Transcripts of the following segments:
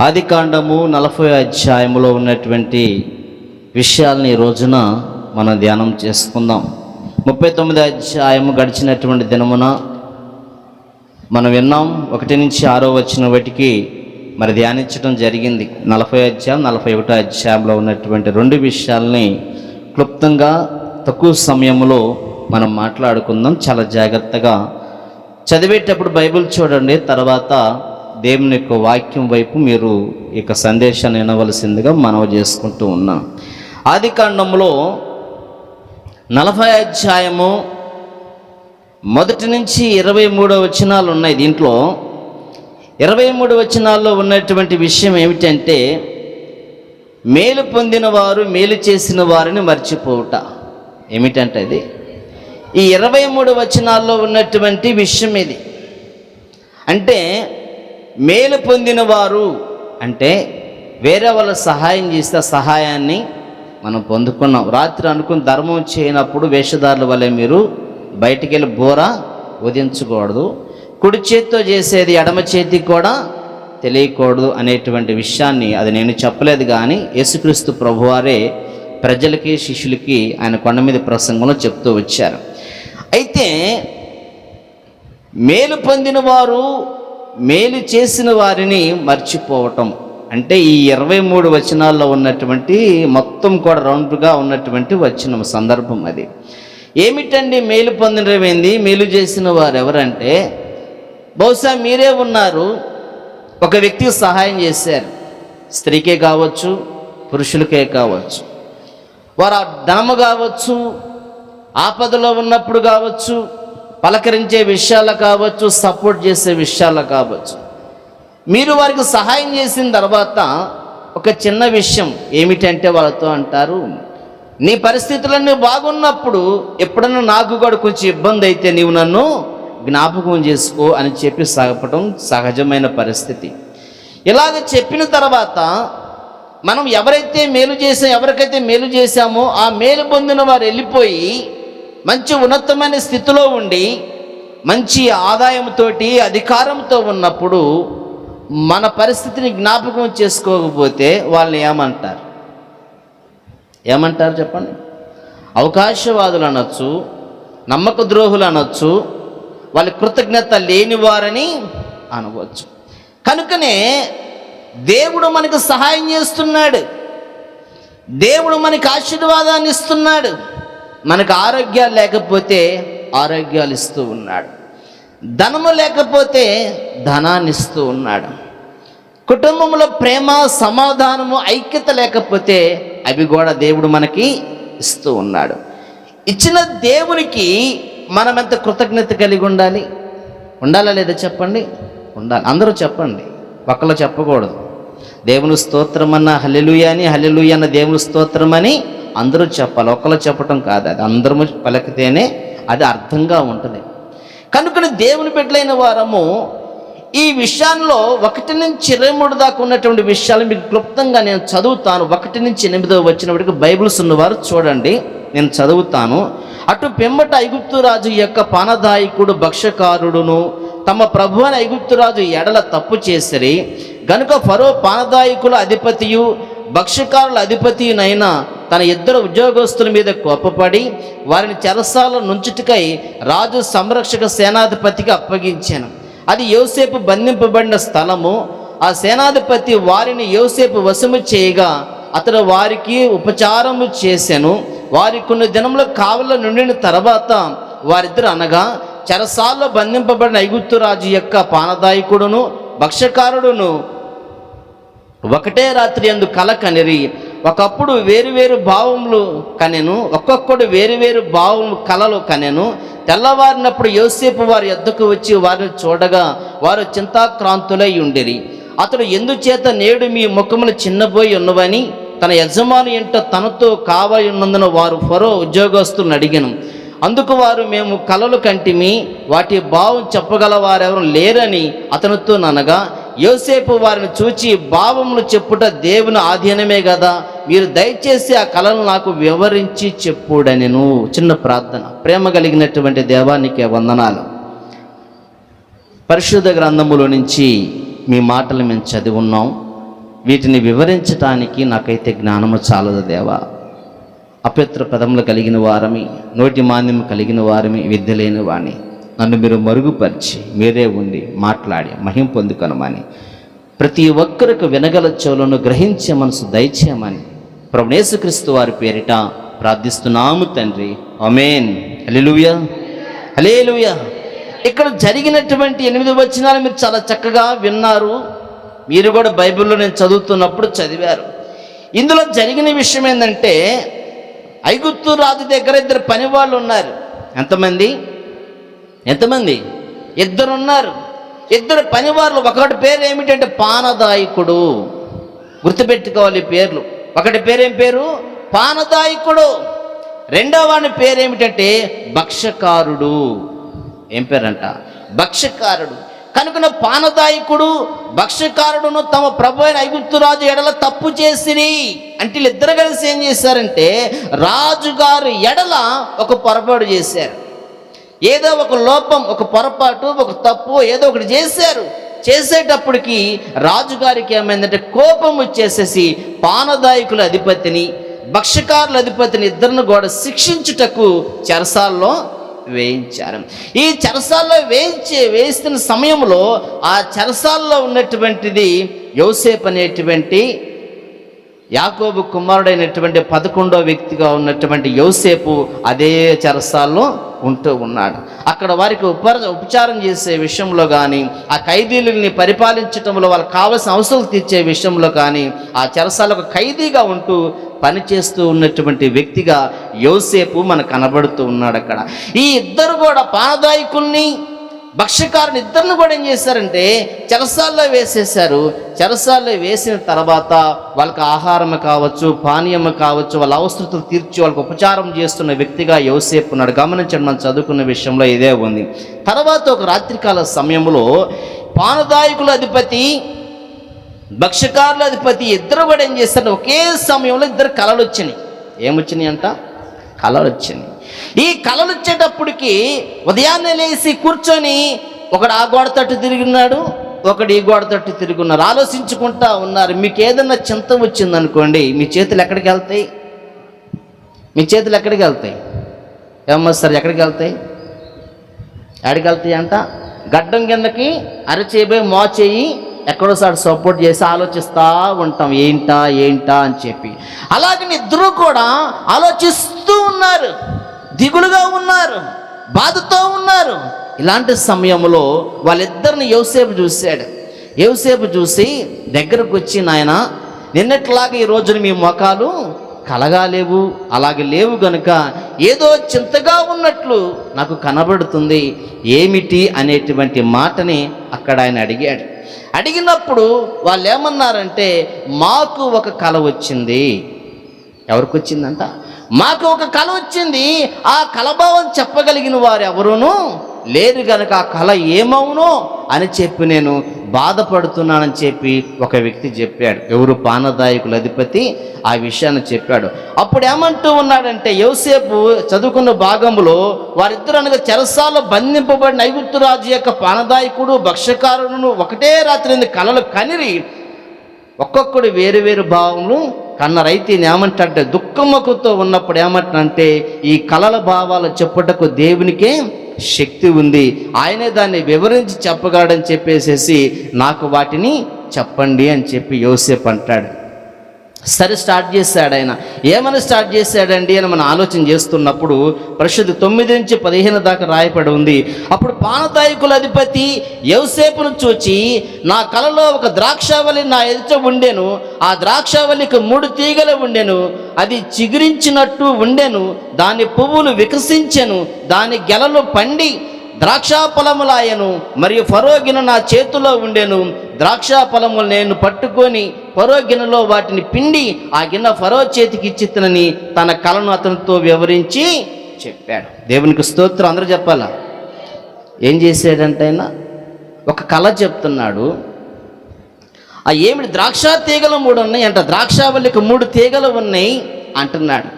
ఆదికాండము 40వ అధ్యాయములో ఉన్నటువంటి విషయాలని ఈ రోజున మనం ధ్యానం చేసుకుందాం. 39వ అధ్యాయము గడిచినటువంటి దినమున మనం విన్నాం. 1 నుంచి 6వ వచనం వాటికి మరి ధ్యానించడం జరిగింది. 40వ అధ్యాయం 41వ అధ్యాయంలో ఉన్నటువంటి రెండు విషయాల్ని క్లుప్తంగా తక్కువ సమయంలో మనం మాట్లాడుకుందాం. చాలా జాగ్రత్తగా చదివేటప్పుడు బైబిల్ చూడండి, తర్వాత దేవుని యొక్క వాక్యం వైపు మీరు ఇక సందేశాన్ని వినవలసిందిగా మనవి చేసుకుంటూ ఉన్నాం. ఆదికాండంలో 40వ అధ్యాయము 1 నుంచి 23 వచనాలు ఉన్నాయి. దీంట్లో 23 వచనాల్లో ఉన్నటువంటి విషయం ఏమిటంటే, మేలు పొందిన వారు మేలు చేసిన వారిని మర్చిపోవుట. ఏమిటంటే అది ఈ 23 వచనాల్లో ఉన్నటువంటి విషయం ఇది. అంటే మేలు పొందిన వారు అంటే వేరే వాళ్ళ సహాయం చేస్తే సహాయాన్ని మనం పొందుకున్నాం. రాత్రి అనుకుని ధర్మం చేయనప్పుడు వేషధారుల వల్లే మీరు బయటికి వెళ్ళి బోర ఉదించకూడదు, కుడి చేతితో చేసేది ఎడమ చేతికి కూడా తెలియకూడదు అనేటువంటి విషయాన్ని అది నేను చెప్పలేదు, కానీ యేసుక్రీస్తు ప్రభువారే ప్రజలకి శిష్యులకి ఆయన కొండ మీద ప్రసంగంలో చెప్తూ వచ్చారు. అయితే మేలు పొందిన వారు మేలు చేసిన వారిని మర్చిపోవటం అంటే ఈ 23 వచనాల్లో ఉన్నటువంటి మొత్తం కూడా రౌండ్గా ఉన్నటువంటి వచ్చిన సందర్భం అది. ఏమిటండి మేలు పొందినవేంది, మేలు చేసిన వారు ఎవరంటే, బహుశా మీరే ఉన్నారు, ఒక వ్యక్తికి సహాయం చేశారు, స్త్రీకే కావచ్చు పురుషులకే కావచ్చు, వారు ధనము కావచ్చు, ఆపదలో ఉన్నప్పుడు కావచ్చు, పలకరించే విషయాలు కావచ్చు, సపోర్ట్ చేసే విషయాలు కావచ్చు. మీరు వారికి సహాయం చేసిన తర్వాత ఒక చిన్న విషయం ఏమిటంటే వాళ్ళతో అంటారు, నీ పరిస్థితులన్నీ బాగున్నప్పుడు ఎప్పుడన్నా నాకు కూడా కొంచెం ఇబ్బంది అయితే నీవు నన్ను జ్ఞాపకం చేసుకో అని చెప్పి సాగపడం సహజమైన పరిస్థితి. ఇలాగ చెప్పిన తర్వాత మనం ఎవరైతే ఎవరికైతే మేలు చేశామో ఆ మేలు పొందిన వారు వెళ్ళిపోయి మంచి ఉన్నతమైన స్థితిలో ఉండి మంచి ఆదాయంతో అధికారంతో ఉన్నప్పుడు మన పరిస్థితిని జ్ఞాపకం చేసుకోకపోతే వాళ్ళని ఏమంటారు చెప్పండి? అవకాశవాదులు అనొచ్చు, నమ్మక ద్రోహులు అనొచ్చు, వాళ్ళ కృతజ్ఞత లేనివారని అనవచ్చు. కనుకనే దేవుడు మనకు సహాయం చేస్తున్నాడు, దేవుడు మనకు ఆశీర్వాదాన్ని ఇస్తున్నాడు, మనకు ఆరోగ్యాలు లేకపోతే ఆరోగ్యాలు ఇస్తూ ఉన్నాడు, ధనము లేకపోతే ధనాన్ని ఇస్తూ ఉన్నాడు, కుటుంబంలో ప్రేమ సమాధానము ఐక్యత లేకపోతే అవి కూడా దేవుడు మనకి ఇస్తూ ఉన్నాడు. ఇచ్చిన దేవునికి మనం ఎంత కృతజ్ఞత కలిగి ఉండాలా లేదా చెప్పండి? ఉండాలి. అందరూ చెప్పండి, ఒక్కళ్ళు చెప్పకూడదు. దేవుని స్తోత్రం అన్న హల్లెలూయా అని, హల్లెలూయా అన్న దేవుని స్తోత్రం అని అందరూ చెప్పాలి, ఒక్కళ్ళు చెప్పటం కాదు. అది అందరము పలికితేనే అది అర్థంగా ఉంటుంది. కనుకని దేవుని బిడ్డలైన వారము ఈ విషయాల్లో 1 నుంచి 23 దాకా ఉన్నటువంటి విషయాలు మీకు క్లుప్తంగా నేను చదువుతాను. 1 నుంచి 8 వచ్చినప్పటికి బైబిల్స్ ఉన్నవారు చూడండి, నేను చదువుతాను. అటు పిమ్మట ఐగుప్తు రాజు యొక్క పానదాయకుడు భక్ష్యకారుడును తమ ప్రభు అని ఐగుప్తు రాజు ఎడల తప్పు చేసిరి గనుక ఫరో పానదాయకుల అధిపతియు భక్ష్యకారుల అధిపతినైన తన 2 ఉద్యోగస్తుల మీద కోపపడి వారిని చెరసాల నుంచుటకై రాజు సంరక్షక సేనాధిపతికి అప్పగించాను. అది యోసేపు బంధింపబడిన స్థలము. ఆ సేనాధిపతి వారిని యోసేపు వశము చేయగా అతడు వారికి ఉపచారము చేసెను. వారి కొన్ని దినముల కావల నుండిన తర్వాత వారిద్దరు అనగా చెరసాల్లో బంధింపబడిన ఐగుప్తు రాజు యొక్క పానదాయకుడును భక్ష్యకారుడును ఒకటే రాత్రి యందు కల కనిరి. ఒకప్పుడు వేరువేరు భావములు కనెను, ఒక్కొక్కడు వేరువేరు భావము కలలు కనెను. తెల్లవారినప్పుడు యోసేపు వారి యొద్దకు వచ్చి వారిని చూడగా వారు చింతాక్రాంతులై ఉండిరి. అతడు ఎందుచేత నేడు మీ ముఖములు చిన్నబోయి ఉన్నవని తన యజమాని ఇంట తనతో కావాలి ఉన్నందున వారు ఫరో ఉద్యోగస్తులను అడిగాను. అందుకు వారు, మేము కలలు కంటిమి, వాటి భావం చెప్పగల వారెవరు లేరని అతనితో అనగా, యోసేపు వారిని చూచి, భావములు చెప్పుట దేవుని ఆధీనమే కదా, మీరు దయచేసి ఆ కళను నాకు వివరించి చెప్పుడనెను. చిన్న ప్రార్థన. ప్రేమ కలిగినటువంటి దేవానికి వందనాలు. పరిశుద్ధ గ్రంథములో నుంచి మీ మాటలు మేము చదివి ఉన్నాం. వీటిని వివరించటానికి నాకైతే జ్ఞానము చాలదు దేవా. అపవిత్ర పదములు కలిగిన వారమి, నోటి మాంద్యము కలిగిన వారమి, విద్య లేని వాణి, నన్ను మీరు మరుగుపరిచి మీరే ఉండి మాట్లాడి మహిమ పొందుకొనమని, ప్రతి ఒక్కరికి వినగల చెవులను గ్రహించే మనసు దయచేయమని ప్రభువు యేసుక్రీస్తు వారి పేరిట ప్రార్థిస్తున్నాము తండ్రి. ఆమేన్. హల్లెలూయా, హల్లెలూయా. ఇక్కడ జరిగినటువంటి 8 వచనాలు మీరు చాలా చక్కగా విన్నారు. మీరు కూడా బైబిల్లో నేను చదువుతున్నప్పుడు చదివారు. ఇందులో జరిగిన విషయం ఏంటంటే, ఐగుప్తు రాజు దగ్గర 2 పనివాళ్ళు ఉన్నారు. ఎంతమంది? 2 ఉన్నారు. 2 పనివాళ్ళు. ఒకటి పేరు ఏమిటంటే పానదాయకుడు. గుర్తుపెట్టుకోవాలి పేర్లు. ఒకటి పేరేం పేరు? పానదాయకుడు. రెండవ వాని పేరేమిటంటే భక్ష్యకారుడు. ఏం పేరంట? భక్ష్యకారుడు. కనుక పానదాయకుడు భక్ష్యకారుడును తమ ప్రభు అయిన ఐగుప్తు రాజు ఎడల తప్పు చేసిరి. అంటే వీళ్ళిద్దరు కలిసి ఏం చేశారంటే, రాజుగారు ఎడల ఒక పొరపాటు చేశారు. ఏదో ఒక లోపం, ఒక పొరపాటు, ఒక తప్పు ఏదో ఒకటి చేశారు. చేసేటప్పటికి రాజుగారికి ఏమైందంటే కోపం వచ్చేసేసి పానదాయకుల అధిపతిని, భక్ష్యకారుల అధిపతిని ఇద్దరిని కూడా శిక్షించుటకు చెరసాల్లో వేయించారు. ఈ చెరసాల్లో వేయిస్తున్న సమయంలో ఆ చెరసాల్లో ఉన్నటువంటిది యోసేపు అనేటువంటి యాకోబు కుమారుడైనటువంటి 11వ వ్యక్తిగా ఉన్నటువంటి యోసేపు అదే చెరసాల్లో ఉంటూ ఉన్నాడు. అక్కడ వారికి ఉపచారం చేసే విషయంలో కానీ, ఆ ఖైదీలని పరిపాలించడంలో వాళ్ళకి కావాల్సిన అవసరాలు తీర్చే విషయంలో కానీ, ఆ చెరసాలకు ఖైదీగా ఉంటూ పనిచేస్తూ ఉన్నటువంటి వ్యక్తిగా యోసేపు మనకు కనబడుతూ ఉన్నాడు. అక్కడ ఈ ఇద్దరు కూడా పానదాయకుల్ని, భక్ష్యకారుని ఇద్దరిని కూడా ఏం చేశారంటే చెరసాల్లో వేసేశారు. చెరసాల్లో వేసిన తర్వాత వాళ్ళకి ఆహారం కావచ్చు, పానీయం కావచ్చు, వాళ్ళ అవసరతలు తీర్చి వాళ్ళకి ఉపచారం చేస్తున్న వ్యక్తిగా యోసేపు ఉన్నాడు. గమనించండి, మనం చదువుకున్న విషయంలో ఇదే ఉంది. తర్వాత ఒక రాత్రికాల సమయంలో పానదాయకుల అధిపతి, భక్ష్యకారుల అధిపతి ఇద్దరు కూడా ఏం చేస్తారు, ఒకే సమయంలో 2 కళలు వచ్చినాయి. ఏమొచ్చినాయి అంట? కళలు వచ్చినాయి. ఈ కళలు వచ్చేటప్పటికి ఉదయాన్నే లేచి కూర్చొని ఒకడు ఆ గోడ తట్టు తిరిగినాడు, ఒకడు ఈ గోడ తట్టు తిరుగున్నారు. ఆలోచించుకుంటా ఉన్నారు. మీకు ఏదన్నా చింత వచ్చిందనుకోండి, మీ చేతులు ఎక్కడికి వెళ్తాయి? మీ చేతులు ఎక్కడికి వెళ్తాయి? ఏమో సార్, ఎక్కడికి వెళ్తాయి? ఎక్కడికి వెళ్తాయి అంట? గడ్డం కిందకి అరచేయి మోచేయి ఎక్కడోసారి సపోర్ట్ చేసి ఆలోచిస్తూ ఉంటాం, ఏంటా అని చెప్పి. అలాగే ఇద్దరు కూడా ఆలోచిస్తూ ఉన్నారు, దిగులుగా ఉన్నారు, బాధతో ఉన్నారు. ఇలాంటి సమయంలో వాళ్ళిద్దరిని యోసేపు చూశాడు. యోసేపు చూసి దగ్గరకు వచ్చి, నాయన నిన్నట్లాగా ఈ రోజున మీ ముఖాలు కలగా లేవు, అలాగే లేవు గనుక ఏదో చింతగా ఉన్నట్లు నాకు కనబడుతుంది, ఏమిటి అనేటువంటి మాటని అక్కడ ఆయన అడిగాడు. అడిగినప్పుడు వాళ్ళు ఏమన్నారంటే, మాకు ఒక కల వచ్చింది. ఎవరికి వచ్చిందంట? మాకు ఒక కల వచ్చింది. ఆ కలభావం చెప్పగలిగిన వారు ఎవరునూ లేరు గనక ఆ కళ ఏమవునో అని చెప్పి నేను బాధపడుతున్నానని చెప్పి ఒక వ్యక్తి చెప్పాడు. ఎవరు? పానదాయకుల అధిపతి ఆ విషయాన్ని చెప్పాడు. అప్పుడు ఏమంటూ ఉన్నాడంటే, యోసేపు చదువుకున్న భాగంలో వారిద్దరు అనగా చెరసాల్లో బంధింపబడిన ఐగుప్తు రాజు యొక్క పానదాయకుడు, భక్ష్యకారుడును ఒకటే రాత్రి కలలు కనిరి ఒక్కొక్కడు వేరు వేరు భావములు కన్నరైతే ఏమంటే దుఃఖముఖతో ఉన్నప్పుడు ఏమంటే, ఈ కలల భావాలు చెప్పుటకు దేవునికే శక్తి ఉంది, ఆయనే దాన్ని వివరించి చెప్పగలడని చెప్పేసేసి నాకు వాటిని చెప్పండి అని చెప్పి యోసేపు అంటాడు. సరే, స్టార్ట్ చేశాడు ఆయన. ఏమని స్టార్ట్ చేశాడండి అని మనం ఆలోచన చేస్తున్నప్పుడు పరిశుద్ధ 9 నుంచి 15 దాకా రాయబడి ఉంది. అప్పుడు పానదాయకుల అధిపతి యోసేపును చూచి, నా కలలో ఒక ద్రాక్షావళి నా ఎదుట ఉండెను, ఆ ద్రాక్షావళికి 3 తీగలు ఉండెను, అది చిగురించినట్టు ఉండెను, దాని పువ్వులు వికసించెను, దాని గెలలు పండి ద్రాక్షా ఫలములాయను, మరియు ఫరో గిన్నె నా చేతిలో ఉండెను, ద్రాక్షా ఫలములు నేను పట్టుకొని ఫరో గిన్నెలో వాటిని పిండి ఆ గిన్నె ఫరో చేతికి ఇచ్చితనని తన కలను అతనితో వివరించి చెప్పాడు. దేవునికి స్తోత్రం. అందరూ చెప్పాలా? ఏం చేశాడంటే ఆయన ఒక కళ చెప్తున్నాడు. ఆ ఏమిటి? ద్రాక్ష తీగలు 3 ఉన్నాయి అంట, ద్రాక్షావళికి 3 తీగలు ఉన్నాయి అంటున్నాడు.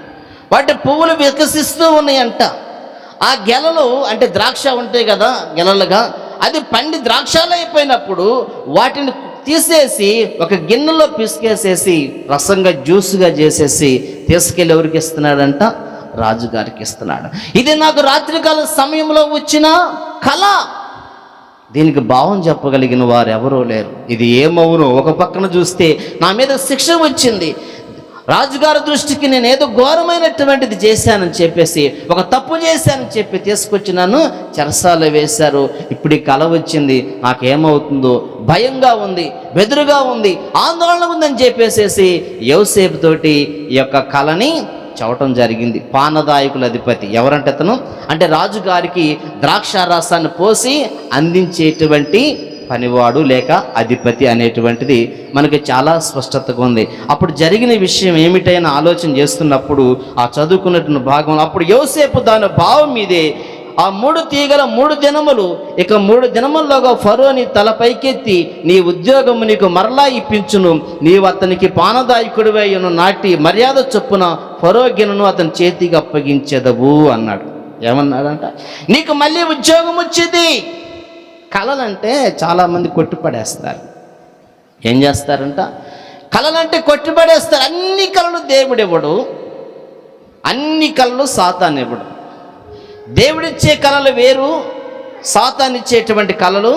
వాటి పువ్వులు వికసిస్తూ ఉన్నాయి అంట. ఆ గెలలు అంటే ద్రాక్ష ఉంటాయి కదా, గెలలుగా, అది పండి ద్రాక్షాలు అయిపోయినప్పుడు వాటిని తీసేసి ఒక గిన్నెలో పిసికేసేసి రసంగా జ్యూస్గా చేసేసి తీసుకెళ్ళి ఎవరికి ఇస్తున్నాడంట? రాజుగారికి ఇస్తున్నాడు. ఇది నాకు రాత్రికాల సమయంలో వచ్చిన కళ. దీనికి భావం చెప్పగలిగిన వారు ఎవరూ లేరు. ఇది ఏమవును? ఒక పక్కన చూస్తే నా మీద శిక్ష వచ్చింది, రాజుగారి దృష్టికి నేను ఏదో ఘోరమైనటువంటిది చేశానని చెప్పేసి, ఒక తప్పు చేశానని చెప్పి తీసుకొచ్చి నన్ను చెరసాలలో వేశారు. ఇప్పుడు ఈ కళ వచ్చింది, నాకేమవుతుందో భయంగా ఉంది, బెదురుగా ఉంది, ఆందోళన ఉందని చెప్పేసేసి యోసేపు తోటి ఈ యొక్క కళని చెప్పటం జరిగింది. పానదాయకుల అధిపతి ఎవరంటే అతను అంటే రాజుగారికి ద్రాక్షారసాన్ని పోసి అందించేటువంటి పనివాడు లేక అధిపతి అనేటువంటిది మనకి చాలా స్పష్టతగా ఉంది. అప్పుడు జరిగిన విషయం ఏమిటైనా ఆలోచన చేస్తున్నప్పుడు ఆ చదువుకున్నటువంటి భాగంలో అప్పుడు యోసేపు దాని భావం మీదే ఆ 3 తీగల 3 దినములు, ఇక 3 దినముల్లోగా ఫరోని తల పైకెత్తి నీ ఉద్యోగము నీకు మరలా ఇప్పించును, నీవు అతనికి పానదాయకుడివైన నాటి మర్యాద చొప్పున ఫరో గిన్నెను అతని చేతికి అప్పగించెదవు అన్నాడు. ఏమన్నాడంట? నీకు మళ్ళీ ఉద్యోగం వచ్చింది. కళలంటే చాలామంది కొట్టిపడేస్తారు. ఏం చేస్తారంట? కళలంటే కొట్టిపడేస్తారు. అన్ని కళలు దేవుడివ్వడు, అన్ని కళలు సాతాను ఇవ్వడు. దేవుడిచ్చే కళలు వేరు, సాతానిచ్చేటువంటి కళలు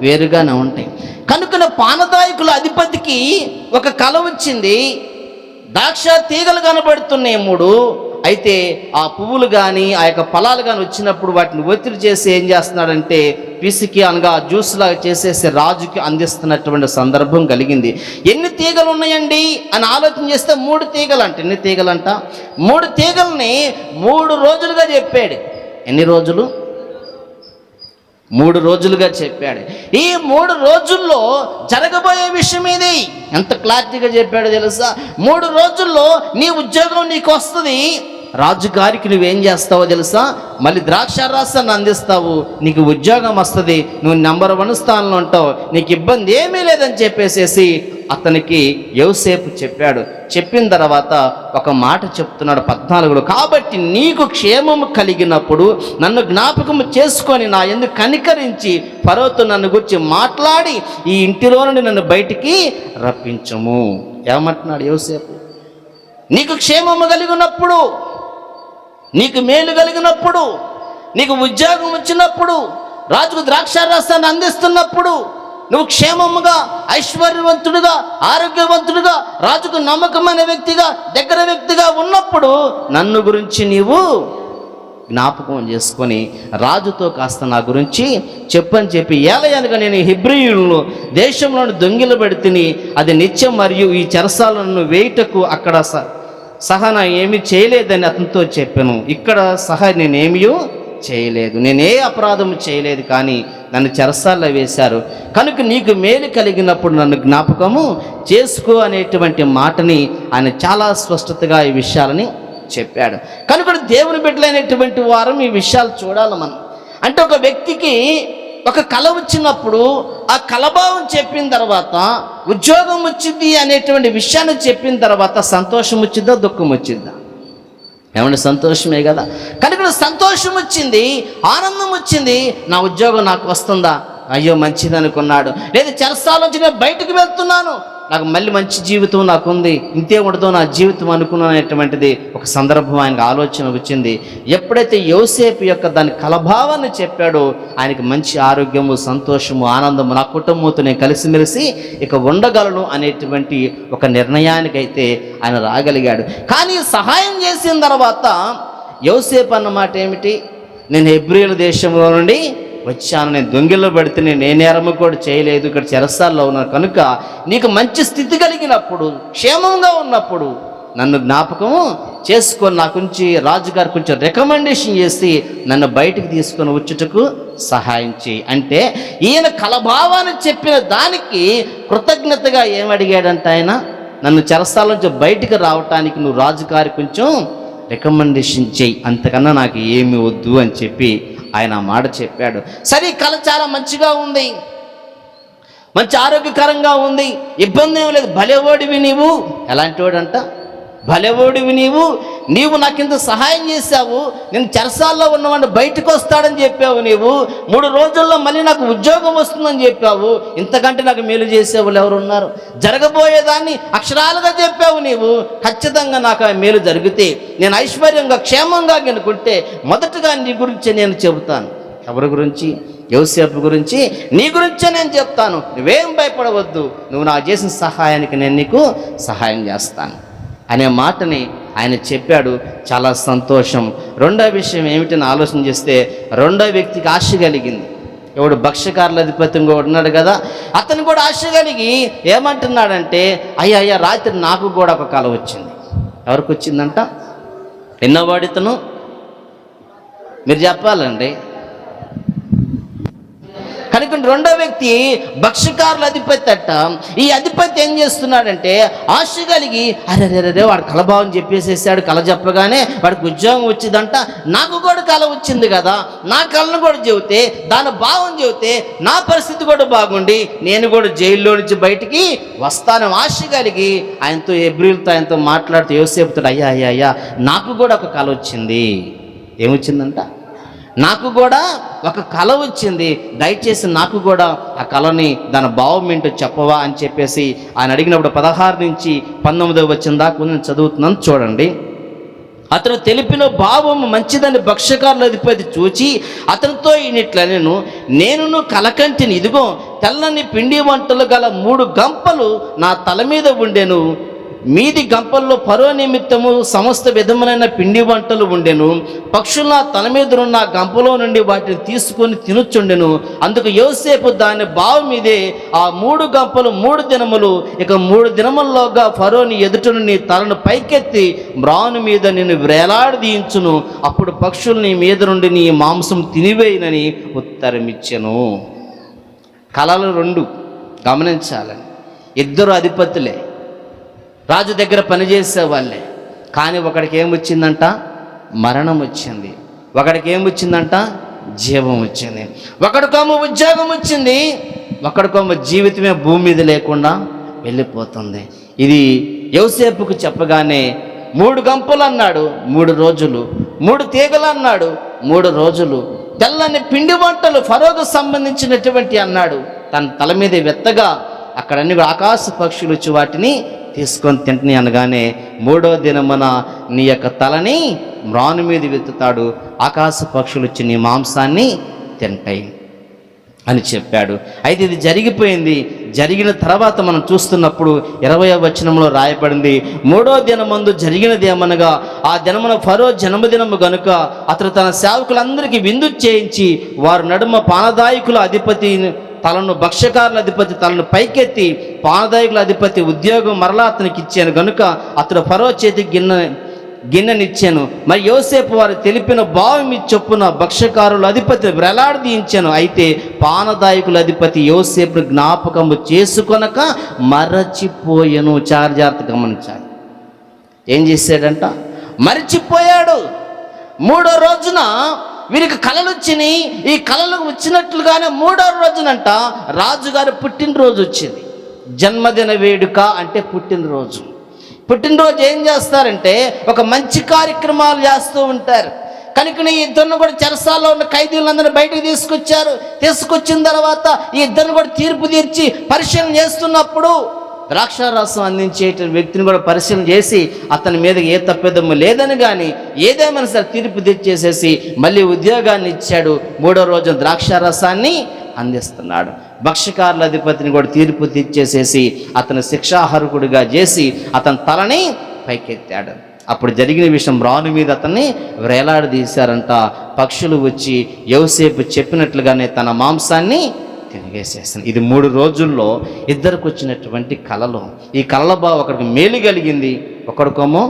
వేరుగానే ఉంటాయి. కనుక పానదాయకుల అధిపతికి ఒక కళ వచ్చింది. ద్రాక్ష తీగలు కనబడుతున్నాయి 3. అయితే ఆ పువ్వులు కానీ ఆ యొక్క ఫలాలు కానీ వచ్చినప్పుడు వాటిని ఒత్తిడి చేసి ఏం చేస్తున్నాడంటే పిసికి అనగా జ్యూస్ లాగా చేసేసి రాజుకి అందిస్తున్నటువంటి సందర్భం కలిగింది. ఎన్ని తీగలు ఉన్నాయండి అని ఆలోచన చేస్తే 3 తీగలు అంట. ఎన్ని తీగలంట? 3 తీగల్ని 3 రోజులుగా చెప్పాడు. ఎన్ని రోజులు? 3 రోజులుగా చెప్పాడు. ఈ 3 రోజుల్లో జరగబోయే విషయం ఇది ఎంత క్లారిటీగా చెప్పాడో తెలుసా? 3 రోజుల్లో నీ ఉద్యోగం నీకు వస్తుంది. రాజుగారికి నువ్వేం చేస్తావో తెలుసా? మళ్ళీ ద్రాక్షారసాన్ని అందిస్తావు, నీకు ఉద్యోగం వస్తుంది, నువ్వు నెంబర్ 1 స్థానంలో ఉంటావు, నీకు ఇబ్బంది ఏమీ లేదని చెప్పేసేసి అతనికి యోసేపు చెప్పాడు. చెప్పిన తర్వాత ఒక మాట చెప్తున్నాడు 14లో, కాబట్టి నీకు క్షేమము కలిగినప్పుడు నన్ను జ్ఞాపకము చేసుకొని నా యందు కనికరించి ఫరోతో నన్ను గురించి మాట్లాడి ఈ ఇంటిలో నుండి నన్ను బయటికి రప్పించము. ఏమంటున్నాడు యోసేపు? నీకు క్షేమము కలిగినప్పుడు, నీకు మేలు కలిగినప్పుడు, నీకు ఉద్యోగం వచ్చినప్పుడు, రాజుకు ద్రాక్షారసాన్ని అందిస్తున్నప్పుడు, నువ్వు క్షేమముగా ఐశ్వర్యవంతుడిగా ఆరోగ్యవంతుడిగా రాజుకు నమ్మకమైన వ్యక్తిగా దగ్గర వ్యక్తిగా ఉన్నప్పుడు నన్ను గురించి నీవు జ్ఞాపకం చేసుకొని రాజుతో కాస్త నా గురించి చెప్పని చెప్పి ఏలయనగా నేను హెబ్రీయులను దేశంలోని దొంగిల పెడితిని, అది నిత్యం మరియు ఈ చెరసాలను వేయుటకు అక్కడ సహా ఏమీ చేయలేదని అతనితో చెప్పాను. ఇక్కడ సహా నేనేమీ చేయలేదు, నేనే అపరాధము చేయలేదు, కానీ నన్ను చెరసాల్లో వేశారు. కనుక నీకు మేలు కలిగినప్పుడు నన్ను జ్ఞాపకము చేసుకో అనేటువంటి మాటని ఆయన చాలా స్పష్టతగా ఈ విషయాలని చెప్పాడు. కనుక దేవుని బిడ్డలైనటువంటి వారం ఈ విషయాలు చూడాలి మనం. అంటే ఒక వ్యక్తికి ఒక కళ వచ్చినప్పుడు ఆ కళభావం చెప్పిన తర్వాత ఉద్యోగం వచ్చింది అనేటువంటి విషయాన్ని చెప్పిన తర్వాత సంతోషం వచ్చిందా దుఃఖం వచ్చిందా? ఏమంటే సంతోషమే కదా. కనుక సంతోషం వచ్చింది, ఆనందం వచ్చింది, నా ఉద్యోగం నాకు వస్తుందా, అయ్యో మంచిది అనుకున్నాడు. లేదా చెరసాల నుంచి నేను బయటకు వెళ్తున్నాను, నాకు మళ్ళీ మంచి జీవితం నాకుంది, ఇంతే ఉండదో నా జీవితం అనుకున్నటువంటిది ఒక సందర్భం ఆయనకు ఆలోచన వచ్చింది. ఎప్పుడైతే యోసేపు యొక్క దాని కలభావాన్ని చెప్పాడో ఆయనకి మంచి ఆరోగ్యము, సంతోషము, ఆనందము, నా కుటుంబంతో నేను కలిసిమెలిసి ఇక ఉండగలను అనేటువంటి ఒక నిర్ణయానికైతే ఆయన రాగలిగాడు. కానీ సహాయం చేసిన తర్వాత యోసేపు అన్నమాట ఏమిటి? నేను హెబ్రీయుల దేశంలో నుండి వచ్చాను, నేను దొంగిల్లో పెడితే నేను ఏ నేరము కూడా చేయలేదు, ఇక్కడ చెరసాల్లో ఉన్నాను, కనుక నీకు మంచి స్థితి కలిగినప్పుడు క్షేమంగా ఉన్నప్పుడు నన్ను జ్ఞాపకము చేసుకొని నా గురించి రాజుగారు కొంచెం రికమెండేషన్ చేసి నన్ను బయటికి తీసుకొని వచ్చుటకు సహాయం చేయి అంటే, ఈయన కలభావాన్ని చెప్పిన దానికి కృతజ్ఞతగా ఏమడిగాడంట ఆయన? నన్ను చెరసాల నుంచి బయటికి రావటానికి నువ్వు రాజుగారి కొంచెం రికమెండేషన్ చేయి, అంతకన్నా నాకు ఏమి వద్దు అని చెప్పి ఆయన ఆ మాట చెప్పాడు. సరే, కళ చాలా మంచిగా ఉంది, మంచి ఆరోగ్యకరంగా ఉంది, ఇబ్బంది ఏం లేదు. భలేవాడివి నీవు. ఎలాంటి వాడంట? భలేవాడివి నీవు, నీవు నాకింత సహాయం చేశావు, నేను చెరసాల్లో ఉన్నవాడిని బయటకు వస్తాడని చెప్పావు, నీవు 3 రోజుల్లో మళ్ళీ నాకు ఉద్యోగం వస్తుందని చెప్పావు, ఇంతకంటే నాకు మేలు చేసేవాళ్ళు ఎవరున్నారు? జరగబోయేదాన్ని అక్షరాలుగా చెప్పావు నీవు. ఖచ్చితంగా నాకు ఆ మేలు జరిగితే, నేను ఐశ్వర్యంగా క్షేమంగా గనుకుంటే మొదటగా నీ గురించి నేను చెబుతాను. ఎవరి గురించి? యోసేపు గురించి, నీ గురించే నేను చెప్తాను. నువ్వేం భయపడవద్దు, నువ్వు నాకు చేసిన సహాయానికి నేను నీకు సహాయం చేస్తాను అనే మాటని ఆయన చెప్పాడు. చాలా సంతోషం. రెండో విషయం ఏమిటని ఆలోచన చేస్తే, రెండో వ్యక్తికి ఆశ కలిగింది. ఎవడు? భక్ష్యకారుల అధిపతి ఉన్నాడు కదా, అతను కూడా ఆశ కలిగి ఏమంటున్నాడంటే, అయ్యా రాత్రి నాకు కూడా ఒక కల వచ్చింది. ఎవరికి వచ్చిందంట? విన్నవాడితను? మీరు చెప్పాలండి. కనుక రెండో వ్యక్తి భక్ష్యకారుల అధిపతి అట్ట. ఈ అధిపతి ఏం చేస్తున్నాడంటే, ఆశ కలిగి అరే వాడు కలభావం చెప్పేసేసాడు, కళ చెప్పగానే వాడికి ఉద్యోగం వచ్చిందంట, నాకు కూడా కళ వచ్చింది కదా, నా కళను కూడా చెబితే, దాని భావం చెబితే నా పరిస్థితి కూడా బాగుండి నేను కూడా జైల్లో నుంచి బయటికి వస్తాను ఆశ కలిగి ఆయనతో, ఎబ్రీలతో ఆయనతో మాట్లాడుతూ యోసేపుతో, అయ్యా నాకు కూడా ఒక కళ వచ్చింది. ఏమొచ్చిందంట? నాకు కూడా ఒక కళ వచ్చింది, దయచేసి నాకు కూడా ఆ కళని దాని భావం ఏంటో చెప్పవా అని చెప్పేసి ఆయన అడిగినప్పుడు 16 నుంచి 19 వచ్చిన దాకా నేను చదువుతున్నాను, చూడండి. అతను తెలిపిన భావం మంచిదని భక్ష్యకారుల అధిపతి చూచి అతనితో ఇట్లా, నేను కలకంటిని, ఇదిగో తెల్లని పిండి వంటలు గల 3 గంపలు నా తల మీద ఉండెను, మీది గంపల్లో ఫరో నిమిత్తము సమస్త విధములైన పిండి వంటలు ఉండెను, పక్షులు నా తల మీద ఉన్న గంపలో నుండి వాటిని తీసుకొని తినుచుండెను. అందుకు యోసేపు దాని భావం మీదే, ఆ 3 గంపలు 3 దినములు, ఇక 3 దినముల్లోగా ఫరోని ఎదుట నీ తలను పైకెత్తి మ్రాను మీద నేను వేలాడదీయించును, అప్పుడు పక్షులు నీ మీద నుండి నీ మాంసం తినివేయనని ఉత్తరమిచ్చెను. కళలు 2 గమనించాలని. 2 అధిపతులే, రాజు దగ్గర పనిచేసే వాళ్ళే. కానీ ఒకడికి ఏమొచ్చిందంట? మరణం వచ్చింది. ఒకడికి ఏమొచ్చిందంట? జీవం వచ్చింది. ఒకడికేమో ఉద్యోగం వచ్చింది, ఒకడికేమో జీవితమే భూమి మీద లేకుండా వెళ్ళిపోతుంది. ఇది యోసేపుకు చెప్పగానే 3 గంపలు అన్నాడు 3 రోజులు, 3 తీగలు అన్నాడు 3 రోజులు, తెల్లని పిండి వంటలు ఫరోకు సంబంధించినటువంటి అన్నాడు. తన తల మీద వెత్తగా అక్కడన్నీ ఆకాశ పక్షులు వచ్చి వాటిని తీసుకొని తింటుని అనగానే, 3వ దినమున నీ యొక్క తలని మ్రాను మీద వెతుతాడు, ఆకాశ పక్షులు వచ్చి నీ మాంసాన్ని తింటాయి అని చెప్పాడు. అయితే ఇది జరిగిపోయింది. జరిగిన తర్వాత మనం చూస్తున్నప్పుడు 20వ వచనంలో రాయబడింది, 3వ దినమందు జరిగినది ఏమనగా, ఆ దినమున ఫరో జన్మదినము గనుక అతడు తన సేవకులందరికీ విందు చేయించి వారి నడుమ పానదాయకుల అధిపతి తలను, భక్ష్యకారుల అధిపతి తలను పైకెత్తి పానదాయకుల అధిపతి ఉద్యోగం మరలా అతనికి ఇచ్చాను గనుక అతడు ఫరో చేతి గిన్నెనిచ్చాను. మరి యోసేపు వారు తెలిపిన భావం చొప్పున భక్ష్యకారుల అధిపతి వేలాడదీయించాను. అయితే పానదాయకుల అధిపతి యోసేపును జ్ఞాపకము చేసుకొనక మరచిపోయాను. జాగ్రత్త గమనించాలి. ఏం చేశాడంట? మరిచిపోయాడు. 3వ రోజున వీరికి కళలు వచ్చినాయి. ఈ కళలు వచ్చినట్లుగానే 3వ రోజునంట రాజుగారి పుట్టినరోజు వచ్చింది. జన్మదిన వేడుక అంటే పుట్టినరోజు. పుట్టినరోజు ఏం చేస్తారంటే ఒక మంచి కార్యక్రమాలు చేస్తూ ఉంటారు. కనుక ఈ ఇద్దరిని కూడా చెరసాల్లో ఉన్న ఖైదీలందరినీ బయటకు తీసుకొచ్చిన తర్వాత ఈ ఇద్దరిని కూడా తీర్పు తీర్చి పరిశీలన చేస్తున్నప్పుడు ద్రాక్షారసం అందించే వ్యక్తిని కూడా పరిశీలన చేసి అతని మీద ఏ తప్పిదమ్ము లేదని కానీ ఏదేమైనా సరే తీర్పు తెచ్చేసేసి మళ్ళీ ఉద్యోగాన్ని ఇచ్చాడు. 3వ రోజు ద్రాక్షారసాన్ని అందిస్తున్నాడు. భక్ష్యకారుల అధిపతిని కూడా తీర్పు తెచ్చేసేసి అతను శిక్షార్హుడిగా చేసి అతని తలని పైకెత్తాడు. అప్పుడు జరిగిన విషయం, రాను మీద అతన్ని వేలాడదీశారంట. పక్షులు వచ్చి యోసేపు చెప్పినట్లుగానే తన మాంసాన్ని తిరిగేసేస్తాను. ఇది 3 రోజుల్లో ఇద్దరికి వచ్చినటువంటి కళలు. ఈ కళల బావ ఒకరికి మేలు కలిగింది, ఒకరికేమో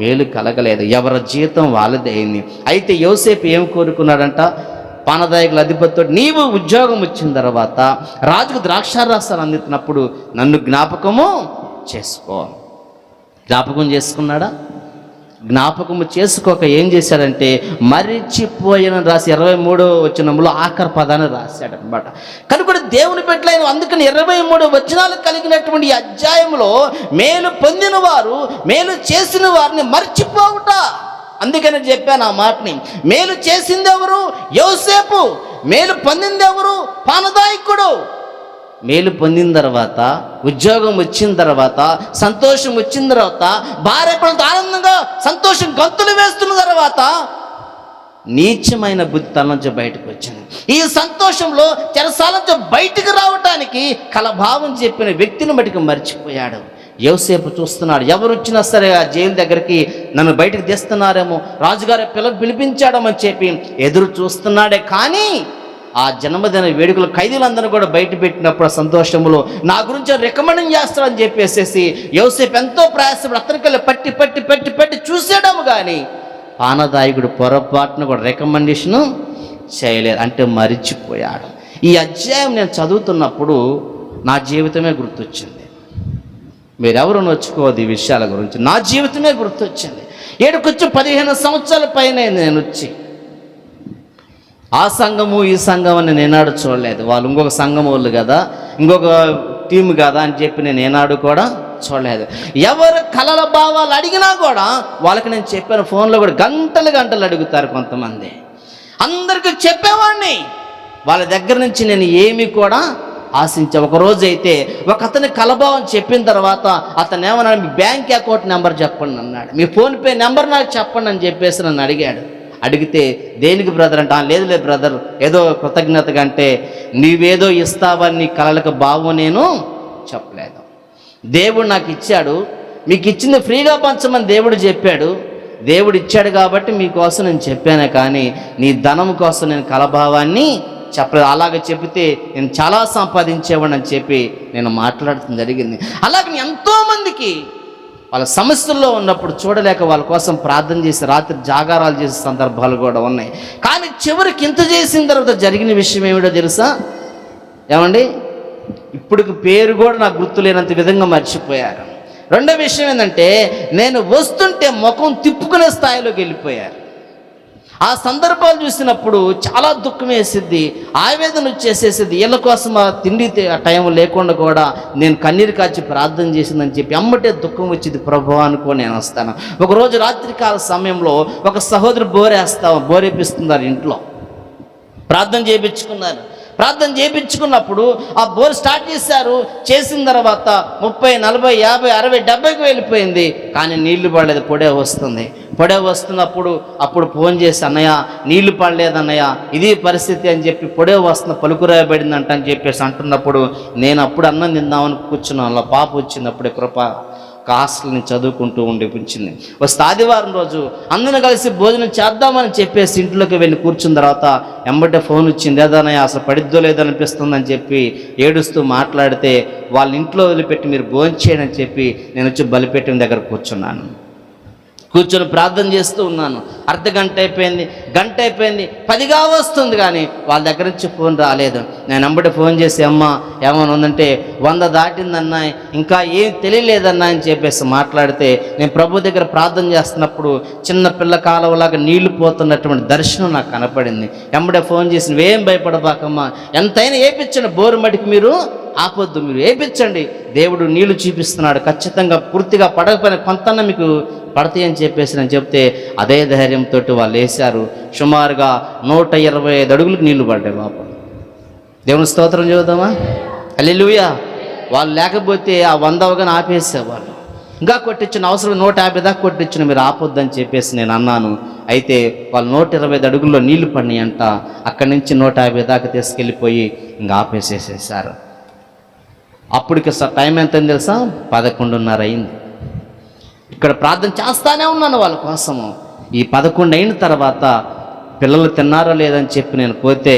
మేలు కలగలేదు. ఎవరి జీతం వాళ్ళదే అయింది. అయితే యోసేపు ఏం కోరుకున్నాడంట? పానదాయకుల అధిపతితో, నీవు ఉద్యోగం వచ్చిన తర్వాత రాజుకు ద్రాక్షారసాలు అందిస్తున్నప్పుడు నన్ను జ్ఞాపకము చేసుకో. జ్ఞాపకం చేసుకున్నాడా? జ్ఞాపకము చేసుకోక ఏం చేశాడంటే మరిచిపోయిన రాసి 23వ వచనంలో ఆఖరి పదాన్ని రాశాడనమాట. కనుక దేవుని బిడ్డలైన, అందుకని 23 వచనాలు కలిగినటువంటి అధ్యాయంలో మేలు పొందిన వారు, మేలు చేసిన వారిని మర్చిపోవుట అందుకని చెప్పాను ఆ మాటని. మేలు చేసింది ఎవరు? యోసేపు. మేలు పొందింది ఎవరు? పానదాయకుడు. మేలు పొందిన తర్వాత, ఉద్యోగం వచ్చిన తర్వాత, సంతోషం వచ్చిన తర్వాత, భార్య పిల్లలతో ఆనందంగా సంతోషం గంతులు వేస్తున్న తర్వాత నీచమైన బుద్ధి తన నుంచి బయటకు వచ్చింది. ఈ సంతోషంలో చెరసాల నుంచి బయటకు రావటానికి కలభావం చెప్పిన వ్యక్తిని బయటకు మర్చిపోయాడు. యోసేపు చూస్తున్నాడు, ఎవరు వచ్చినా సరే ఆ జైలు దగ్గరికి నన్ను బయటకు తీస్తున్నారేమో, రాజుగారి పిలిపించాడమని చెప్పి ఎదురు చూస్తున్నాడే. కానీ ఆ జన్మదిన వేడుకలు ఖైదీలందరూ కూడా బయట పెట్టినప్పుడు సంతోషంలో నా గురించి రికమెండ్ చేస్తాడని చెప్పేసేసి యోసేపు ఎంతో ప్రయాసపడి అతనికెళ్ళి పట్టి పట్టి పట్టి పట్టి చూసాడము. కానీ పానదాయకుడు పొరపాటును కూడా రికమెండేషను చేయలేదు, అంటే మరిచిపోయాడు. ఈ అధ్యాయం నేను చదువుతున్నప్పుడు నా జీవితమే గుర్తొచ్చింది. మీరెవరు నొచ్చుకోవద్దు ఈ విషయాల గురించి, నా జీవితమే గుర్తొచ్చింది. ఏడుకొచ్చి 15 సంవత్సరాల పైన నేను వచ్చి ఆ సంఘము ఈ సంఘం అని నేనాడు చూడలేదు. వాళ్ళు ఇంకొక సంఘం వాళ్ళు కదా, ఇంకొక టీం కదా అని చెప్పి నేను ఏనాడు కూడా చూడలేదు. ఎవరు కలల భావాలు అడిగినా కూడా వాళ్ళకి నేను చెప్పాను. ఫోన్లో కూడా గంటలు గంటలు అడుగుతారు కొంతమంది. అందరికీ చెప్పేవాడిని. వాళ్ళ దగ్గర నుంచి నేను ఏమి కూడా ఆశించా. ఒకరోజు అయితే ఒక అతని కలభావం చెప్పిన తర్వాత అతను ఏమన్నాడు, మీ బ్యాంక్ అకౌంట్ నెంబర్ చెప్పండి అన్నాడు, మీ ఫోన్పే నెంబర్ నాకు చెప్పండి అని చెప్పేసి నన్ను అడిగాడు. అడిగితే దేనికి బ్రదర్ అంటే, లేదు బ్రదర్ ఏదో కృతజ్ఞతగా అంటే, నీవేదో ఇస్తావని కలలకు భావం నేను చెప్పలేదు. దేవుడు నాకు ఇచ్చాడు, మీకు ఇచ్చింది ఫ్రీగా పంచమని దేవుడు చెప్పాడు. దేవుడు ఇచ్చాడు కాబట్టి మీకోసం నేను చెప్పాను, కానీ నీ ధనం కోసం నేను కలభావాన్ని చెప్పలేదు. అలాగే చెబితే నేను చాలా సంపాదించేవాడిని అని చెప్పి నేను మాట్లాడటం జరిగింది. అలాగే ఎంతోమందికి వాళ్ళ సమస్యల్లో ఉన్నప్పుడు చూడలేక వాళ్ళ కోసం ప్రార్థన చేసి రాత్రి జాగారాలు చేసే సందర్భాలు కూడా ఉన్నాయి. కానీ చివరికి ఇంత చేసిన తర్వాత జరిగిన విషయం ఏమిటో తెలుసా ఏమండి? ఇప్పటికి పేరు కూడా నాకు గుర్తులేనంత విధంగా మర్చిపోయారు. రెండో విషయం ఏంటంటే, నేను వస్తుంటే ముఖం తిప్పుకునే స్థాయిలోకి వెళ్ళిపోయారు. ఆ సందర్భాలు చూసినప్పుడు చాలా దుఃఖం వేసిద్ది, ఆవేదన వచ్చేసేసిద్ది. వీళ్ళ కోసం ఆ తిండి టైం లేకుండా కూడా నేను కన్నీరు కాచి ప్రార్థన చేసిందని చెప్పి అమ్మటే దుఃఖం వచ్చింది. ప్రభువా అనుకో నేను వస్తాను. ఒకరోజు రాత్రికాల సమయంలో ఒక సహోదరు బోరేపిస్తున్నారు, ఇంట్లో ప్రార్థన చేయించుకున్నారు. ప్రార్థన చేయించుకున్నప్పుడు ఆ బోర్ స్టార్ట్ చేసిన తర్వాత 30, 40, 50, 60, 70కి వెళ్ళిపోయింది. కానీ నీళ్లు పడలేదు, పొడే వస్తున్నప్పుడు అప్పుడు ఫోన్ చేసి, అన్నయ్య నీళ్లు పడలేదు అన్నయ్య, ఇది పరిస్థితి అని చెప్పి, పొడే వస్తున్న పలుకురాయబడిందంట అని చెప్పేసి అంటున్నప్పుడు నేను అప్పుడు అన్నం తిందామని కూర్చున్నాను. అలా పాప వచ్చింది, అప్పుడే కృప హాస్టల్ని చదువుకుంటూ ఉండిపించింది. వస్తే ఆదివారం రోజు అందరూ కలిసి భోజనం చేద్దామని చెప్పేసి ఇంట్లోకి వెళ్ళి కూర్చున్న తర్వాత ఎంబటే ఫోన్ వచ్చింది. ఏదైనా అసలు పడిద్దో లేదో అనిపిస్తుందని చెప్పి ఏడుస్తూ మాట్లాడితే, వాళ్ళ ఇంట్లో వదిలిపెట్టి మీరు భోజనం చేయని అని చెప్పి నేను వచ్చి బలిపెట్టిన దగ్గర కూర్చొని ప్రార్థన చేస్తూ ఉన్నాను. అర్ధగంట అయిపోయింది, గంట అయిపోయింది, 10గా వస్తుంది, కానీ వాళ్ళ దగ్గర నుంచి ఫోన్ రాలేదు. నేను వెంబడి ఫోన్ చేసి, అమ్మ ఏమైనా ఉందంటే 100 దాటిందన్నా, ఇంకా ఏం తెలియలేదన్నా అని చెప్పేసి మాట్లాడితే, నేను ప్రభు దగ్గర ప్రార్థన చేస్తున్నప్పుడు చిన్న పిల్ల కాలువలాగా నీళ్లు పోతున్నటువంటి దర్శనం నాకు కనపడింది. వెంబడే ఫోన్ చేసి, నువ్వేం భయపడబాకమ్మా, ఎంతైనా వేయించండి, బోరు మడికి మీరు ఆపొద్దు, మీరు వేయించండి, దేవుడు నీళ్లు చూపిస్తున్నాడు, ఖచ్చితంగా పూర్తిగా పడకపోయినా కొంతన్నా మీకు పడతాయి అని చెప్పేసి నేను చెప్తే అదే ధైర్యంతో వాళ్ళు వేశారు. సుమారుగా 125 అడుగులకు నీళ్లు పడ్డాయి బాబు. దేవుని స్తోత్రం చూద్దామా, హల్లెలూయా. వాళ్ళు లేకపోతే ఆ 100 అవగానే ఆపేసేవాళ్ళు. ఇంకా కొట్టించిన అవసరం 150 దాకా కొట్టించిన, మీరు ఆపొద్దని చెప్పేసి నేను అన్నాను. అయితే వాళ్ళు 125 అడుగుల్లో నీళ్లు పడినాయి అంట. అక్కడి నుంచి 150 దాకా తీసుకెళ్ళిపోయి ఇంకా ఆపేసేసేసారు. అప్పటికి టైం ఎంతని తెలుసా? 11:30 అయింది. ఇక్కడ ప్రార్థన చేస్తానే ఉన్నాను వాళ్ళ కోసము. ఈ 11 అయిన తర్వాత పిల్లలు తిన్నారో లేదని చెప్పి నేను పోతే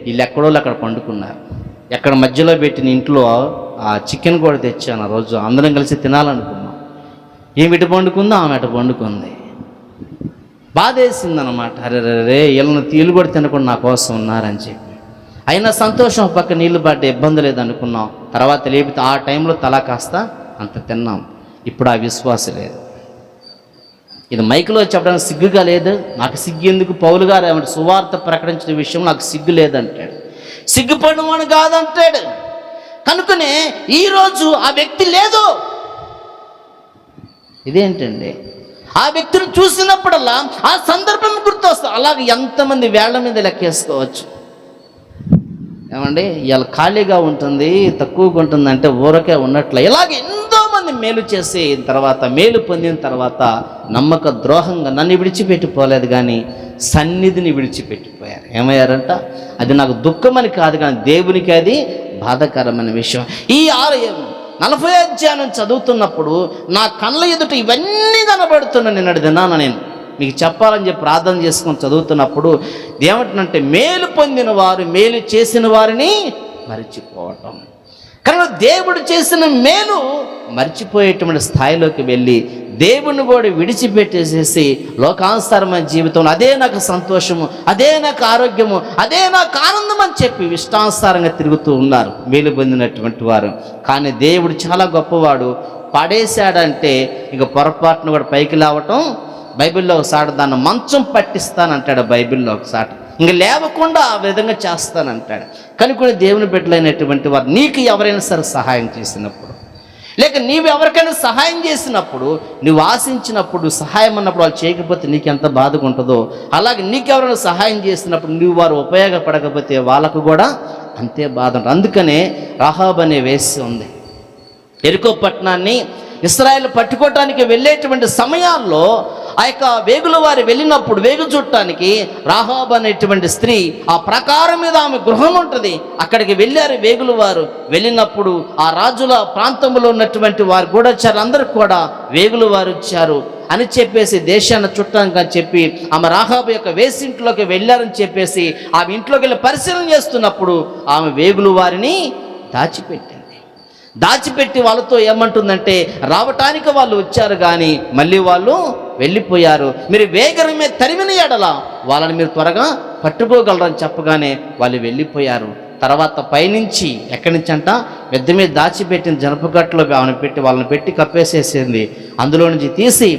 వీళ్ళు ఎక్కడోళ్ళు అక్కడ పండుకున్నారు. ఎక్కడ మధ్యలో పెట్టిన ఇంట్లో ఆ చికెన్ కూడా తెచ్చాను. ఆ రోజు అందరం కలిసి తినాలనుకున్నాం. ఏమి ఇటు పండుకుందో ఆమె అటు పండుకుంది. బాధ వేసిందనమాట. అరే వీళ్ళని కూడా తినకుండా నా కోసం ఉన్నారని చెప్పి. అయినా సంతోషం, పక్క నీళ్లు పడ్డ ఇబ్బంది లేదనుకున్నాం. తర్వాత లేపితే ఆ టైంలో తలా కాస్త అంత తిన్నాం. ఇప్పుడు ఆ విశ్వాసం లేదు. ఇది మైకులో చెప్పడానికి సిగ్గుగా లేదు. నాకు సిగ్గు ఎందుకు? పౌలు గారు ఏమంటే, సువార్త ప్రకటించిన విషయం నాకు సిగ్గు లేదంటాడు, సిగ్గుపడమని కాదంటాడు. కనుకనే ఈరోజు ఆ వ్యక్తి లేదు. ఇదేంటండి? ఆ వ్యక్తిని చూసినప్పుడల్లా ఆ సందర్భం గుర్తొస్తుంది. అలాగే ఎంతమంది వేళ్ల మీద లెక్కేసుకోవచ్చు. ఏమండి, ఇలా ఖాళీగా ఉంటుంది, తక్కువగా ఉంటుంది అంటే ఊరకే ఉన్నట్లే. ఇలాగే ఎంతోమంది మేలు చేసి తర్వాత, మేలు పొందిన తర్వాత నమ్మక ద్రోహంగా నన్ను విడిచిపెట్టిపోలేదు కానీ సన్నిధిని విడిచిపెట్టిపోయారు. ఏమయ్యారంట? అది నాకు దుఃఖమని కాదు కానీ దేవునికి అది బాధాకరమైన విషయం. ఈ 40 అధ్యాయం చదువుతున్నప్పుడు నా కళ్ళ ఎదుట ఇవన్నీ కనబడుతున్నాను. నిన్నటి దినాన నేను మీకు చెప్పాలని చెప్పి ప్రార్థన చేసుకొని చదువుతున్నప్పుడు ఏమంటున్నంటే, మేలు పొందిన వారు మేలు చేసిన వారిని మరిచిపోవటం. కానీ దేవుడు చేసిన మేలు మర్చిపోయేటువంటి స్థాయిలోకి వెళ్ళి దేవుని కూడా విడిచిపెట్టేసేసి లోకానుసారమైన జీవితంలో అదే నాకు సంతోషము, అదే నాకు ఆరోగ్యము, అదే నాకు ఆనందం అని చెప్పి ఇష్టానుసారంగా తిరుగుతూ ఉన్నారు మేలు పొందినటువంటి వారు. కానీ దేవుడు చాలా గొప్పవాడు. పడేశాడంటే ఇక పొరపాటును కూడా పైకి లేవటం. బైబిల్లో ఒకసారి దాన్ని మంచం పట్టిస్తానంటాడు. బైబిల్లో ఒకసారి ఇంక లేవకుండా ఆ విధంగా చేస్తానంటాడు. కానీ కూడా దేవుని బిడ్డలైనటువంటి వారు నీకు ఎవరైనా సరే సహాయం చేసినప్పుడు, లేక నీవు ఎవరికైనా సహాయం చేసినప్పుడు, నువ్వు ఆశించినప్పుడు సహాయం అన్నప్పుడు వాళ్ళు చేయకపోతే నీకు ఎంత బాధగా ఉంటుందో, అలాగే నీకెవరైనా సహాయం చేసినప్పుడు నువ్వు వారు ఉపయోగపడకపోతే వాళ్ళకు కూడా అంతే బాధ ఉంటుంది. అందుకనే రాహాబు అనే వేశ్య ఉంది. యెరికో పట్టణాన్ని ఇశ్రాయేలు పట్టుకోవటానికి వెళ్ళేటువంటి సమయాల్లో ఆ యొక్క వేగుల వారు వెళ్ళినప్పుడు వేగు చూడటానికి రాహాబు అనేటువంటి స్త్రీ ఆ ప్రాకారం మీద ఆమె గృహం ఉంటుంది. అక్కడికి వెళ్ళారు వేగుల వారు. వెళ్ళినప్పుడు ఆ రాజుల ప్రాంతంలో ఉన్నటువంటి వారు కూడా వచ్చారు. అందరూ కూడా వేగుల వారు వచ్చారు అని చెప్పేసి దేశాన్ని చుట్టానికి అని చెప్పి ఆమె రాహాబు యొక్క వేసింట్లోకి వెళ్ళారని చెప్పేసి ఆమె ఇంట్లోకి వెళ్ళి పరిశీలన చేస్తున్నప్పుడు ఆమె వేగుల వారిని దాచిపెట్టి వాళ్ళతో ఏమంటుందంటే, రావటానికి వాళ్ళు వచ్చారు కానీ మళ్ళీ వాళ్ళు వెళ్ళిపోయారు. మీరు వేగరమే తరిమిన ఎడల వాళ్ళని మీరు త్వరగా పట్టుకోగలరని చెప్పగానే వాళ్ళు వెళ్ళిపోయారు. తర్వాత పైనుంచి ఎక్కడి నుంచి అంట పెద్ద మీద దాచిపెట్టిన జనపగట్లో ఆమెను పెట్టి వాళ్ళని పెట్టి కప్పేసేసింది. అందులో నుంచి తీసి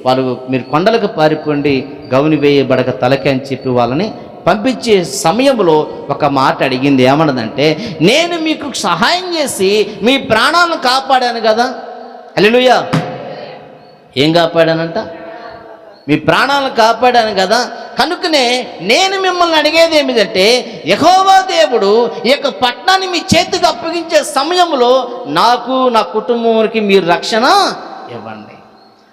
వాళ్ళు మీరు కొండలకు పారిపోండి, గౌని వేయబడక తలకి అని చెప్పి వాళ్ళని పంపించే సమయంలో ఒక మాట అడిగింది. ఏమన్నదంటే, నేను మీకు సహాయం చేసి మీ ప్రాణాలను కాపాడాను కదా. హల్లెలూయా. ఏం కాపాడానంట? మీ ప్రాణాలను కాపాడాను కదా. కనుకనే నేను మిమ్మల్ని అడిగేది ఏమిటంటే, యెహోవా దేవుడు ఈ యొక్క పట్టణాన్ని మీ చేతికి అప్పగించే సమయంలో నాకు, నా కుటుంబానికి మీరు రక్షణ ఇవ్వండి,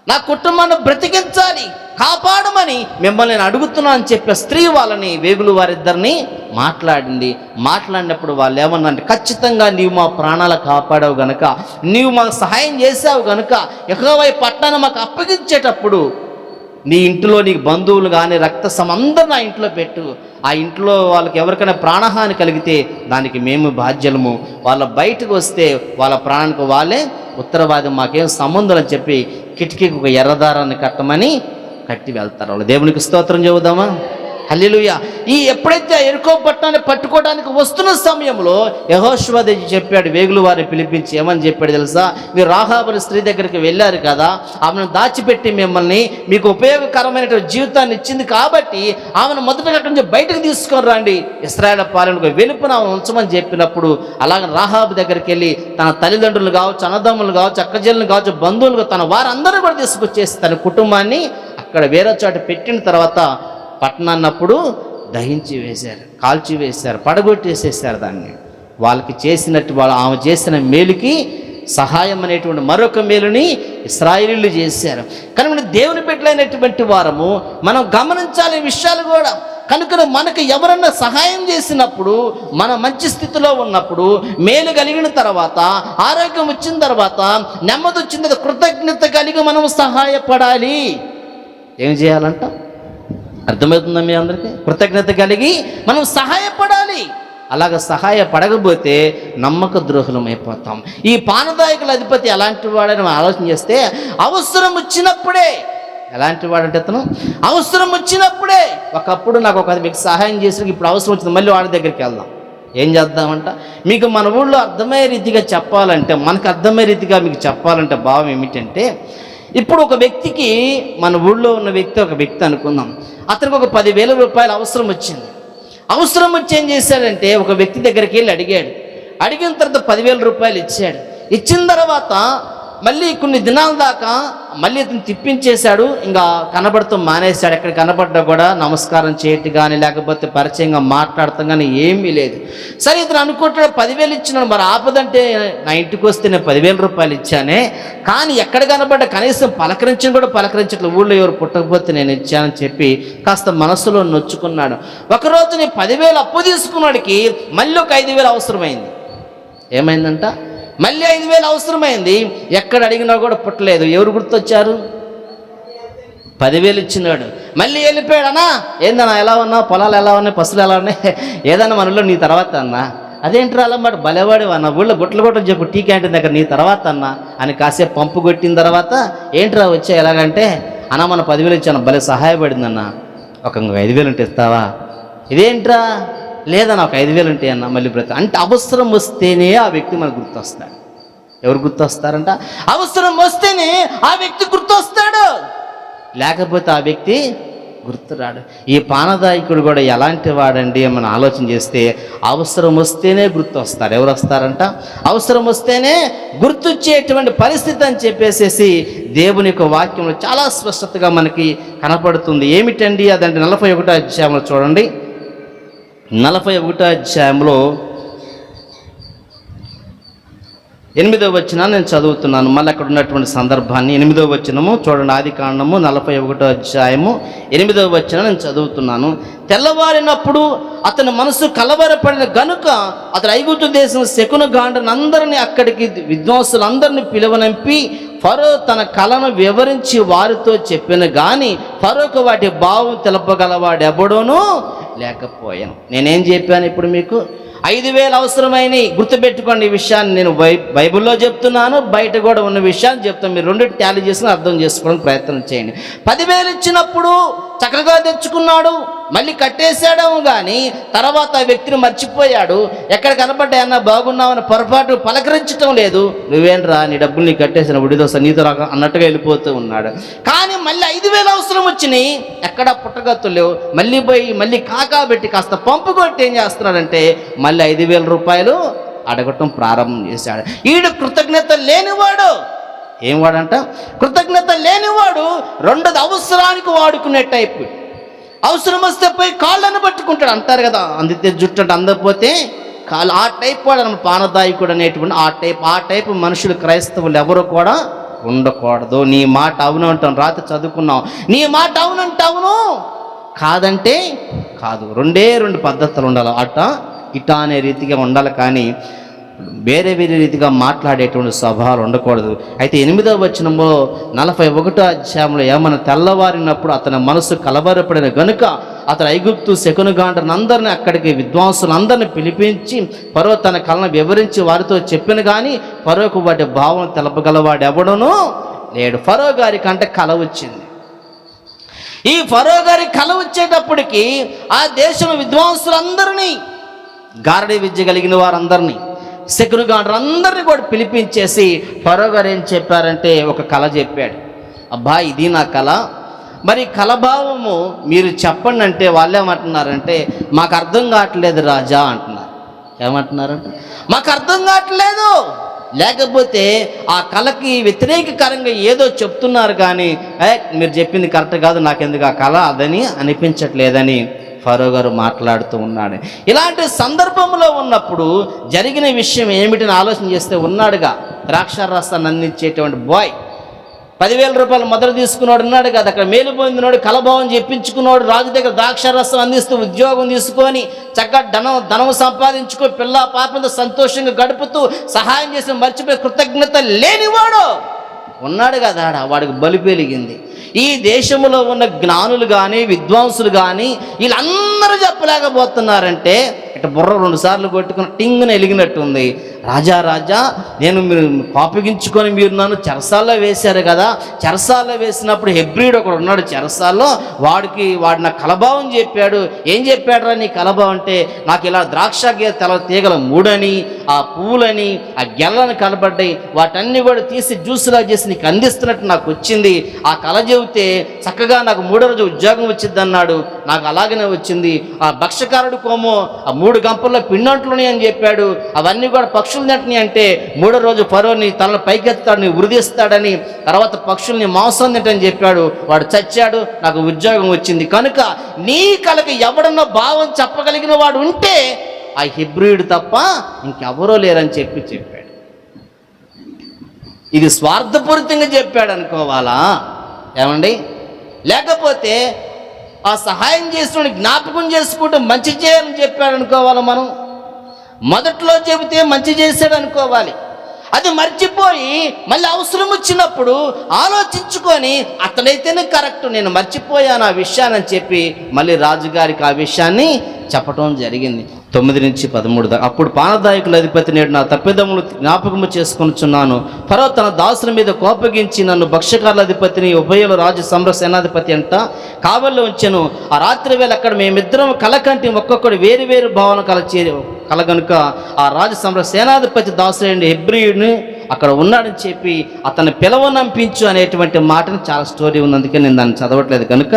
నా కుటుంబాన్ని బ్రతికించాలి, కాపాడమని మిమ్మల్ని నేను అడుగుతున్నాను అని చెప్పే స్త్రీ వాళ్ళని వేగులు వారిద్దరిని మాట్లాడినప్పుడు వాళ్ళు ఏమన్నారంటే, ఖచ్చితంగా నీవు మా ప్రాణాలు కాపాడావు గనుక, నీవు మాకు సహాయం చేసావు గనుక యెహోవా పట్టణాన్ని మాకు అప్పగించేటప్పుడు నీ ఇంట్లో నీకు బంధువులు కానీ రక్త సంబంధం నా ఇంట్లో పెట్టు. ఆ ఇంట్లో వాళ్ళకి ఎవరికైనా ప్రాణహాని కలిగితే దానికి మేము బాధ్యులము. వాళ్ళ బయటకు వస్తే వాళ్ళ ప్రాణానికి వాళ్ళే ఉత్తరవాది, మాకేం సంబంధం అని చెప్పి కిటికీకి ఒక ఎర్రదారాన్ని కట్టి వెళ్తారు వాళ్ళు. దేవునికి స్తోత్రం చెబుదామా? హల్లెలూయా. ఎప్పుడైతే యెరికో పట్టణాన్ని పట్టుకోవడానికి వస్తున్న సమయంలో యెహోషువ చెప్పాడు, వేగులు వారిని పిలిపించి ఏమని చెప్పాడు తెలుసా? మీరు రాహాబు స్త్రీ దగ్గరికి వెళ్ళారు కదా, ఆమెను దాచిపెట్టి మిమ్మల్ని మీకు ఉపయోగకరమైన జీవితాన్ని ఇచ్చింది కాబట్టి ఆమెను మొదటగా అక్కడి నుంచి బయటకు తీసుకొని రండి, ఇశ్రాయేలు పాలనకు వెలుపున ఆమెను ఉంచమని చెప్పినప్పుడు అలాగే రాహాబు దగ్గరికి వెళ్ళి తన తల్లిదండ్రులు కావచ్చు, అన్నదమ్ములు కావచ్చు, అక్కజల్లు కావచ్చు, బంధువులు తన వారందరూ కూడా తీసుకొచ్చేసి తన కుటుంబాన్ని అక్కడ వేరే చోట పెట్టిన తర్వాత పట్టణాన్నప్పుడు దహించి వేశారు, కాల్చి వేశారు, పడగొట్టేసేసారు దాన్ని. వాళ్ళకి చేసినట్టు ఆమె చేసిన మేలుకి సహాయం అనేటువంటి మరొక మేలుని ఇశ్రాయేలీయులు చేశారు. కనుక దేవుని బిడ్డలైనటువంటి వారము మనం గమనించాలి విషయాలు కూడా. కనుక మనకు ఎవరన్నా సహాయం చేసినప్పుడు, మన మంచి స్థితిలో ఉన్నప్పుడు, మేలు కలిగిన తర్వాత, ఆరోగ్యం వచ్చిన తర్వాత, నెమ్మది వచ్చిన తర్వాత కృతజ్ఞత కలిగి మనం సహాయపడాలి. ఏం చేయాలంట? అర్థమవుతుందా మీ అందరికీ? కృతజ్ఞత కలిగి మనం సహాయపడాలి. అలాగ సహాయపడకపోతే నమ్మక ద్రోహులం అయిపోతాం. ఈ పానదాయకుల అధిపతి ఎలాంటి వాడని ఆలోచన చేస్తే, అవసరం వచ్చినప్పుడే, ఎలాంటి వాడంటే అతను అవసరం వచ్చినప్పుడే, ఒకప్పుడు నాకు ఒక మీకు సహాయం చేసిన ఇప్పుడు అవసరం వచ్చింది, మళ్ళీ వాడి దగ్గరికి వెళ్దాం. ఏం చేద్దామంట? మీకు మన ఊళ్ళో అర్థమయ్యే రీతిగా చెప్పాలంటే, మనకు అర్థమయ్యే రీతిగా మీకు చెప్పాలంటే భావం ఏమిటంటే, ఇప్పుడు ఒక వ్యక్తికి, మన ఊళ్ళో ఉన్న వ్యక్తి ఒక వ్యక్తి అనుకుందాం, అతనికి ఒక 10,000 రూపాయలు అవసరం వచ్చింది. అవసరం వచ్చి ఏం చేశాడంటే, ఒక వ్యక్తి దగ్గరికి వెళ్ళి అడిగాడు. అడిగిన తర్వాత 10,000 రూపాయలు ఇచ్చాడు. ఇచ్చిన తర్వాత మళ్ళీ కొన్ని దినాల దాకా మళ్ళీ ఇతను తిప్పించేశాడు. ఇంకా కనబడతాం మానేశాడు. ఎక్కడ కనబడ్డా కూడా నమస్కారం చేయటం కానీ లేకపోతే పరిచయంగా మాట్లాడతాం కానీ ఏమీ లేదు. సరే ఇతను అనుకుంటాడు 10,000 ఇచ్చినాడు, మరి ఆపదంటే నా ఇంటికి వస్తే నేను 10,000 రూపాయలు ఇచ్చానే, కానీ ఎక్కడ కనబడ్డా కనీసం పలకరించని కూడా పలకరించట్లేదు. ఊళ్ళో ఎవరు పుట్టకపోతే నేను ఇచ్చానని చెప్పి కాస్త మనసులో నొచ్చుకున్నాడు. ఒకరోజు నేను 10,000 అప్పు తీసుకున్నాడికి మళ్ళీ ఒక 5,000 అవసరమైంది. ఏమైందంట? మళ్ళీ 5,000 అవసరమైంది. ఎక్కడ అడిగినా కూడా పుట్టలేదు. ఎవరు గుర్తొచ్చారు? 10,000 ఇచ్చినాడు. మళ్ళీ వెళ్ళిపోయాడు. అన్నా ఏందన్నా ఎలా ఉన్నావు, పొలాలు ఎలా ఉన్నాయి, పశువులు ఎలా ఉన్నాయి, ఏదన్నా మనలో నీ తర్వాత అన్నా. అదేంట్రా అలా మాట బలవాడు అన్న, ఊళ్ళో గుట్టలు చెప్పు టీ క్యాంటీన్ దగ్గర నీ తర్వాత అన్నా అని కాసేపు పంపు కొట్టిన తర్వాత ఏంట్రా వచ్చా ఎలాగంటే, అన్న మన 10,000 ఇచ్చాను, భలే సహాయపడిందన్న, ఒక 5,000 ఉంటే ఇస్తావా? ఇదేంట్రా? లేదన్నా ఒక 5,000 ఉంటాయి అన్న. మళ్ళీ అంటే అవసరం వస్తేనే ఆ వ్యక్తి మనకు గుర్తొస్తాడు. ఎవరు గుర్తొస్తారంట? అవసరం వస్తేనే ఆ వ్యక్తి గుర్తొస్తాడు, లేకపోతే ఆ వ్యక్తి గుర్తురాడు. ఈ పానదాయకుడు కూడా ఎలాంటి వాడండి మనం ఆలోచన చేస్తే, అవసరం వస్తేనే గుర్తొస్తారు. ఎవరు వస్తారంట? అవసరం వస్తేనే గుర్తొచ్చేటువంటి పరిస్థితి అని చెప్పేసేసి దేవుని యొక్క వాక్యంలో చాలా స్పష్టతగా మనకి కనపడుతుంది. ఏమిటండి అదంటే 41వ అధ్యాయంలో చూడండి. 41వ అధ్యాయంలో 8వ వచనాన్ని నేను చదువుతున్నాను. మళ్ళీ అక్కడ ఉన్నటువంటి సందర్భాన్ని 8వ వచనము చూడండి. ఆదికాండము 41వ అధ్యాయము 8వ వచనం నేను చదువుతున్నాను. తెల్లవారినప్పుడు అతని మనసు కలవరపడిన గనుక అతను ఐగుప్తు దేశం శకున గాండ్రనందరినీ అక్కడికి విద్వాంసులందరినీ పిలువనంపి ఫరో తన కళను వివరించి వారితో చెప్పిన కానీ ఫరోకు వాటి భావం తెలపగలవాడెవడోనూ లేకపోయాను. నేనేం చెప్పాను ఇప్పుడు మీకు? 5,000 అవసరమైనవి. గుర్తుపెట్టుకోండి ఈ విషయాన్ని. నేను బైబిల్లో చెప్తున్నాను, బయట కూడా ఉన్న విషయాన్ని చెప్తాను. మీరు రెండు టాలీ చేసుకుని అర్థం చేసుకోవడానికి ప్రయత్నం చేయండి. 10,000 ఇచ్చినప్పుడు చక్కగా తెచ్చుకున్నాడు, మళ్ళీ కట్టేశాడేమో కానీ తర్వాత ఆ వ్యక్తిని మర్చిపోయాడు. ఎక్కడ కనపడ్డాయన్నా బాగున్నామని పొరపాటు పలకరించడం లేదు. నువ్వేంట్రా నీ డబ్బులు నీ కట్టేసిన ఉడిదోస నీతో అన్నట్టుగా వెళ్ళిపోతూ ఉన్నాడు. కానీ మళ్ళీ 5,000 అవసరం వచ్చినాయి, ఎక్కడ పుట్టగత్తు లేవు. మళ్ళీ పోయి మళ్ళీ కాకాబెట్టి కాస్త పంపు కొట్టి ఏం చేస్తున్నాడంటే మళ్ళీ 5,000 రూపాయలు అడగటం ప్రారంభం చేశాడు. ఈడు కృతజ్ఞత లేనివాడు. ఏం వాడంట? కృతజ్ఞత లేనివాడు. రెండోది అవసరానికి వాడుకునే టైప్. అవసరం వస్తే పోయి కాళ్ళను పట్టుకుంటాడు అంటారు కదా, అందితే జుట్టు అంటే అందకపోతే కాళ్ళు. ఆ టైప్ వాడు పానదాయకుడు అనేటువంటి ఆ టైప్ మనుషులు క్రైస్తవులు ఎవరు కూడా ఉండకూడదు. నీ మాట అవును అంటాను, రాత్రి చదువుకున్నాం. నీ మాట అవునంటే అవును, కాదంటే కాదు. రెండు పద్ధతులు ఉండాలి. అట ఇట అనే రీతిగా ఉండాలి, కానీ వేరే రీతిగా మాట్లాడేటువంటి స్వభావాలు ఉండకూడదు. అయితే 8వ వచనంలో 41వ అధ్యాయంలో ఏమన్నా, తెల్లవారినప్పుడు అతని మనసు కలవరపడిన గనుక అతను ఐగుప్తు శకునగాండ్రనందరినీ అక్కడికి విద్వాంసులందరినీ పిలిపించి ఫరో తన కళను వివరించి వారితో చెప్పిన కానీ ఫరోకు వాటి భావం తెలపగలవాడు ఎవడనూ లేడు. ఫరో గారి కంటే కళ వచ్చింది. ఈ ఫరో గారి కళ వచ్చేటప్పటికి ఆ దేశం విద్వాంసులందరినీ, గారడీ విద్య కలిగిన వారందరినీ, శకునగాండ్రందరినీ కూడా పిలిపించేసి ఫరో గారు ఏం చెప్పారంటే ఒక కళ చెప్పాడు. అబ్బా ఇది నా కళ, మరి కళభావము మీరు చెప్పండి అంటే వాళ్ళు ఏమంటున్నారంటే మాకు అర్థం కావట్లేదు రాజా అంటున్నారు. ఏమంటున్నారంటే మాకు అర్థం కావట్లేదు, లేకపోతే ఆ కళకి వ్యతిరేకకరంగా ఏదో చెప్తున్నారు కానీ మీరు చెప్పింది కరెక్ట్ కాదు, నాకెందుకు ఆ కళ అదని అనిపించట్లేదని ఫరో గారు మాట్లాడుతూ ఉన్నాడు. ఇలాంటి సందర్భంలో ఉన్నప్పుడు జరిగిన విషయం ఏమిటని ఆలోచన చేస్తే ఉన్నాడుగా ద్రాక్షారసాన్ని అందించేటువంటి బాయ్, 10,000 రూపాయలు మొదలు తీసుకున్నాడు ఉన్నాడు కదా, అక్కడ మేలు పొందినాడు, కలభావం చెప్పించుకున్నాడు, రాజు దగ్గర ద్రాక్షారసం అందిస్తూ ఉద్యోగం తీసుకొని చక్కగా ధనం సంపాదించుకో పిల్ల పాపంతో సంతోషంగా గడుపుతూ సహాయం చేసి మర్చిపోయి కృతజ్ఞత లేనివాడు ఉన్నాడు కదా. వాడికి బలి పెరిగింది. ఈ దేశంలో ఉన్న జ్ఞానులు కానీ విద్వాంసులు కానీ వీళ్ళందరూ చెప్పలేకపోతున్నారంటే ఇట్లా బుర్ర 2 సార్లు కొట్టుకుని టింగ్ను ఎలిగినట్టుంది. రాజా మీరు కోపగించుకొని మీరు నన్ను చెరసాల్లో వేశారు కదా, చెరసాల్లో వేసినప్పుడు హెబ్రీడు ఒకడు ఉన్నాడు చెరసాల్లో, వాడు నా కలభావం చెప్పాడు. ఏం చెప్పాడురా నీ కలభావం అంటే, నాకు ఇలా ద్రాక్ష తీగల మూడని, ఆ పువ్వులని, ఆ గెల్లని కనబడ్డాయి, వాటన్నీ కూడా తీసి జ్యూస్లా చేసి నీకు అందిస్తున్నట్టు నాకు వచ్చింది. ఆ కళ చెబితే చక్కగా నాకు 3వ రోజు ఉద్యోగం వచ్చింది అన్నాడు. నాకు అలాగనే వచ్చింది. ఆ భక్ష్యకారుడు కోమో ఆ 3 గంపల్లో పిండంట్లుని అని చెప్పాడు. అవన్నీ కూడా పక్షులు తింటున్నాయి అంటే 3వ రోజు ఫరోని తనను పైకెత్తాడు, నీ ఉరిదీస్తాడని, తర్వాత పక్షుల్ని మాంసం తింటని చెప్పాడు. వాడు చచ్చాడు, నాకు ఉద్యోగం వచ్చింది. కనుక నీ కలకి ఎవడన్నా భావం చెప్పగలిగిన వాడు ఉంటే ఆ హెబ్రీయుడు తప్ప ఇంకెవరో లేరని చెప్పాడు. ఇది స్వార్థపూరితంగా చెప్పాడు అనుకోవాలా ఏమండి? లేకపోతే ఆ సహాయం చేసిన జ్ఞాపకం చేసుకుంటూ మంచి చేయాలని చెప్పాడు అనుకోవాలా? మనం మొదట్లో చెబితే మంచి చేశాడు అనుకోవాలి. అది మర్చిపోయి మళ్ళీ అవసరం వచ్చినప్పుడు ఆలోచించుకొని అతడైతేనే కరెక్ట్, నేను మర్చిపోయాను ఆ విషయాన్ని అని చెప్పి మళ్ళీ రాజుగారికి ఆ విషయాన్ని చెప్పటం జరిగింది. 9-13 దాకా. అప్పుడు పానదాయకుల అధిపతి, నేడు నా తప్పిదములు జ్ఞాపకము చేసుకొనుచున్నాను. ఫరో తన దాసుల మీద కోపగించి నన్ను భక్ష్యకారుల అధిపతిని, ఉభయుల రాజు సమ్ర సేనాధిపతి అంట కావల్లో ఉంచెను. ఆ రాత్రి వేళ అక్కడ మేమిద్దరం కలకంటి ఒక్కొక్కడు వేరు వేరు భావన కలగనుక ఆ రాజు సమ్ర సేనాధిపతి దాసుడైన హెబ్రీయుడిని అక్కడ ఉన్నాడని చెప్పి అతన్ని పిలవనంపించు అనేటువంటి మాటని చాలా స్టోరీ ఉంది, అందుకే నేను దాన్ని చదవట్లేదు. కనుక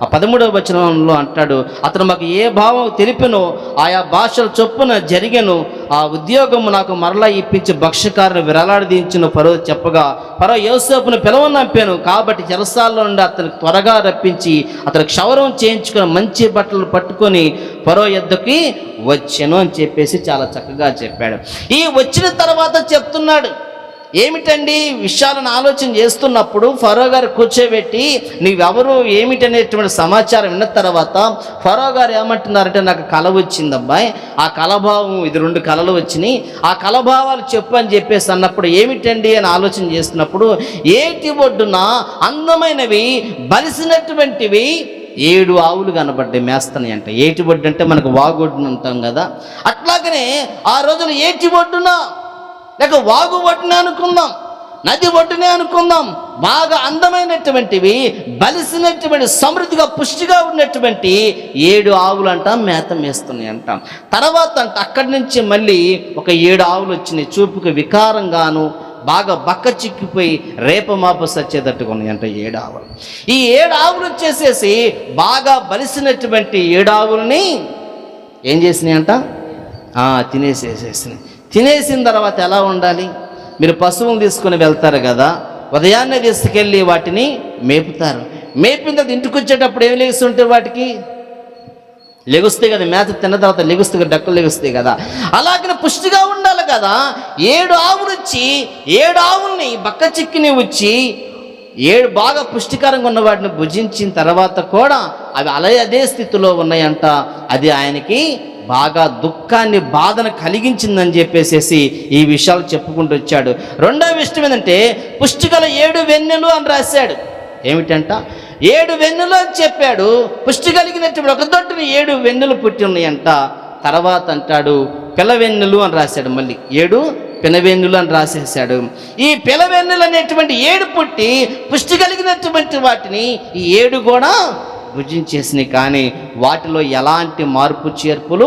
ఆ 13వ వచనంలో అంటాడు, అతను మాకు ఏ భావం తెలిపినో ఆయా భాషల చొప్పున జరిగెను. ఆ ఉద్యోగము నాకు మరలా ఇప్పించి భక్ష్యకారుని విరలాడదీయించిన ఫరో చెప్పగా, ఫరో యోసేపును పిలవనంపాను. కాబట్టి చెరసాల్లో నుండి అతను త్వరగా రప్పించి అతను క్షవరం చేయించుకుని మంచి బట్టలు పట్టుకొని ఫరో యొద్దకి వచ్చెను అని చెప్పేసి చాలా చక్కగా చెప్పాడు. ఈ వచ్చిన తర్వాత చెప్తున్నాడు ఏమిటండి విషయాలను ఆలోచన చేస్తున్నప్పుడు ఫరో గారు కూర్చోబెట్టి నీవెవరు ఏమిటనేటువంటి సమాచారం విన్న తర్వాత ఫరో గారు ఏమంటున్నారంటే, నాకు కళ వచ్చింది అబ్బాయి, ఆ కళభావం ఇది 2 కళలు వచ్చినాయి, ఆ కళభావాలు చెప్పు అని చెప్పేసి అన్నప్పుడు ఏమిటండి అని ఆలోచన చేస్తున్నప్పుడు ఏటి ఒడ్డున అందమైనవి బలిసినటువంటివి 7 ఆవులు కనబడ్డాయి మేస్తని అంట. ఏటి ఒడ్డు అంటే మనకు వాగొడ్డున ఉంటాం కదా, అట్లాగనే ఆ రోజున ఏటి ఒడ్డున లేక వాగు ఒడ్డున అనుకుందాం, నది ఒడ్డునే అనుకుందాం, బాగా అందమైనటువంటివి బలిసినటువంటి సమృద్ధిగా పుష్టిగా ఉన్నటువంటి 7 ఆవులు అంటాం మేత మేస్తున్నాయి అంటాం. తర్వాత అంట అక్కడి నుంచి మళ్ళీ ఒక 7 ఆవులు వచ్చినాయి, చూపుకు వికారంగాను బాగా బక్క చిక్కిపోయి రేపమాప సచ్చేటట్టుకున్నాయి అంట 7 ఆవులు. ఈ 7 ఆవులు వచ్చేసేసి బాగా బలిసినటువంటి 7 ఆవులని ఏం చేసినాయి అంట, తినేసేసేసినాయి. తినేసిన తర్వాత ఎలా ఉండాలి? మీరు పశువులు తీసుకుని వెళ్తారు కదా, ఉదయాన్నే తీసుకెళ్ళి వాటిని మేపుతారు. మేపిన తర్వాత ఇంటికి వచ్చేటప్పుడు ఏమి లేస్తుంటాయి, వాటికి లెగుస్తాయి కదా, మేత తిన్న తర్వాత లెగుస్తాయి కదా, డక్కలు లెగుస్తాయి కదా. అలాగే పుష్టిగా ఉండాలి కదా. 7 ఆవులు వచ్చి 7 ఆవుల్ని బక్క చిక్కిని వచ్చి 7 బాగా పుష్టికరంగా ఉన్న వాటిని భుజించిన తర్వాత కూడా అవి అదే స్థితిలో ఉన్నాయంట. అది ఆయనకి బాగా దుఃఖాన్ని బాధను కలిగించిందని చెప్పేసేసి ఈ విషయాలు చెప్పుకుంటూ వచ్చాడు. రెండవ విషయం ఏంటంటే పుష్టిగల 7 వెన్నెలు అని రాశాడు. ఏమిటంట 7 వెన్నెలు అని చెప్పాడు. పుష్టి కలిగినటువంటి ఒక దొడ్డుని 7 వెన్నెలు పుట్టి ఉన్నాయంట. తర్వాత అంటాడు పిలవెన్నెలు అని రాశాడు. మళ్ళీ 7 పినవెన్నులు అని రాసేసాడు. ఈ పిలవెన్నులు అనేటువంటి 7 పుట్టి పుష్టి కలిగినటువంటి వాటిని ఈ 7 కూడా భుజించేసినాయి, కానీ వాటిలో ఎలాంటి మార్పు చేర్పులు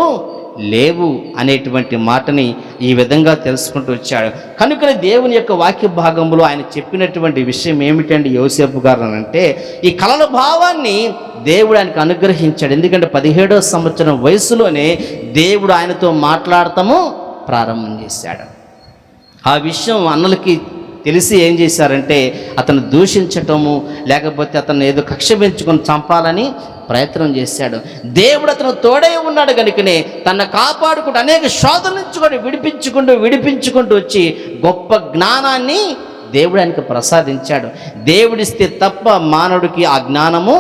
లేవు అనేటువంటి మాటని ఈ విధంగా తెలుసుకుంటూ వచ్చాడు. కనుక దేవుని యొక్క వాక్య భాగంలో ఆయన చెప్పినటువంటి విషయం ఏమిటండి యోసేపు గారు అని అంటే, ఈ కలల భావాన్ని దేవుడు ఆయనకు అనుగ్రహించాడు. ఎందుకంటే 17వ సంవత్సరం వయసులోనే దేవుడు ఆయనతో మాట్లాడటము ప్రారంభం చేశాడు. ఆ విషయం అన్నలకి తెలిసి ఏం చేశారంటే అతను దూషించటము, లేకపోతే అతను ఏదో కక్ష పెంచుకొని చంపాలని ప్రయత్నం చేశాడు. దేవుడు అతను తోడే ఉన్నాడు కనుకనే తన కాపాడుకుంటూ అనేక శోధన నుంచి కూడా విడిపించుకుంటూ వచ్చి గొప్ప జ్ఞానాన్ని దేవుడు ఆయనకు ప్రసాదించాడు. దేవుడిస్తే తప్ప మానవుడికి ఆ జ్ఞానము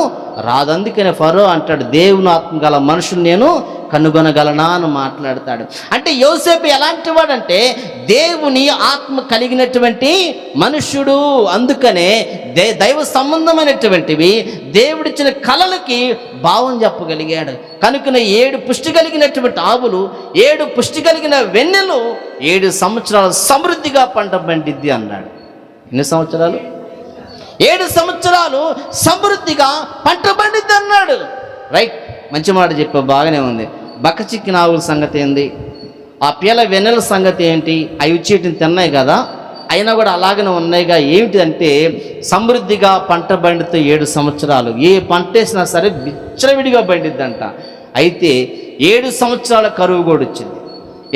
రాదు. అందుకనే ఫరో అంటాడు, దేవుని ఆత్మ గల మనుషులు నేను కనుగొనగలనా అని మాట్లాడతాడు. అంటే యోసేపు ఎలాంటి వాడంటే దేవుని ఆత్మ కలిగినటువంటి మనుష్యుడు. అందుకనే దైవ సంబంధమైనటువంటివి దేవుడిచ్చిన కళలకి భావం చెప్పగలిగాడు. కనుకనే 7 పుష్టి కలిగినటువంటి ఆవులు, 7 పుష్టి కలిగిన వెన్నెలు 7 సంవత్సరాలు సమృద్ధిగా పంట పండిద్ది అన్నాడు. ఎన్ని సంవత్సరాలు? 7 సంవత్సరాలు సమృద్ధిగా పంట పండిద్ది అన్నాడు. రైట్, మంచి మాట చెప్పా, బాగానే ఉంది. బక్క చిక్కిన ఆవుల సంగతి ఏంది? ఆ పిల్ల వెన్నెల సంగతి ఏంటి? అవి చీటిని తిన్నాయి కదా, అయినా కూడా అలాగనే ఉన్నాయిగా. ఏమిటంటే సమృద్ధిగా పంట పండితే 7 సంవత్సరాలు ఏ పంట వేసినా సరే విచ్చలవిడిగా పండిద్దంట. అయితే 7 సంవత్సరాల కరువు కూడా వచ్చింది.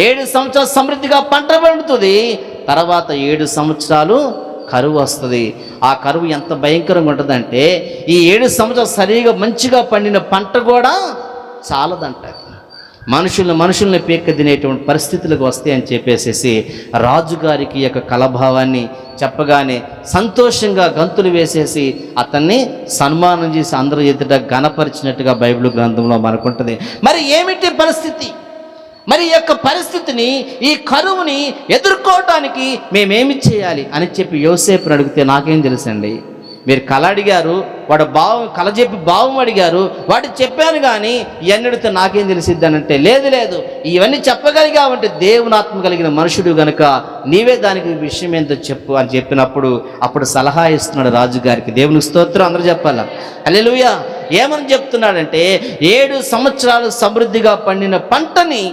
7 సంవత్సరాలు సమృద్ధిగా పంట పండుతుంది, తర్వాత 7 సంవత్సరాలు కరువు వస్తుంది. ఆ కరువు ఎంత భయంకరంగా ఉంటుందంటే ఈ 7 సంవత్సరాలు సరిగా మంచిగా పండిన పంట కూడా చాలదంట. మనుషుల్ని పీక్క తినేటువంటి పరిస్థితులకు వస్తాయని చెప్పేసేసి రాజుగారికి యొక్క కలభావాన్ని చెప్పగానే సంతోషంగా గంతులు వేసేసి అతన్ని సన్మానం చేసి అందరూ ఎదుట ఘనపరిచినట్టుగా బైబిల్ గ్రంథంలో మనకుంటుంది. మరి ఏమిటి పరిస్థితి? మరి ఈ యొక్క పరిస్థితిని, ఈ కరువుని ఎదుర్కోవటానికి మేమేమి చేయాలి అని చెప్పి యోసేపుని అడిగితే నాకేం తెలుసండి, మీరు కళ అడిగారు, వాడు కళ చెప్పి భావం అడిగారు, వాడు చెప్పాను కానీ ఇవన్నీ అడిగితే నాకేం తెలిసిద్దానంటే లేదు ఇవన్నీ చెప్పగలిగావంటే దేవుని ఆత్మ కలిగిన మనుషుడు గనుక నీవే దానికి విషయం ఏంటో చెప్పు అని చెప్పినప్పుడు అప్పుడు సలహా ఇస్తున్నాడు రాజుగారికి. దేవునికి స్తోత్రం, అందరూ చెప్పాలా హల్లెలూయా. ఏమని చెప్తున్నాడంటే 7 సంవత్సరాలు సమృద్ధిగా పండిన పంటని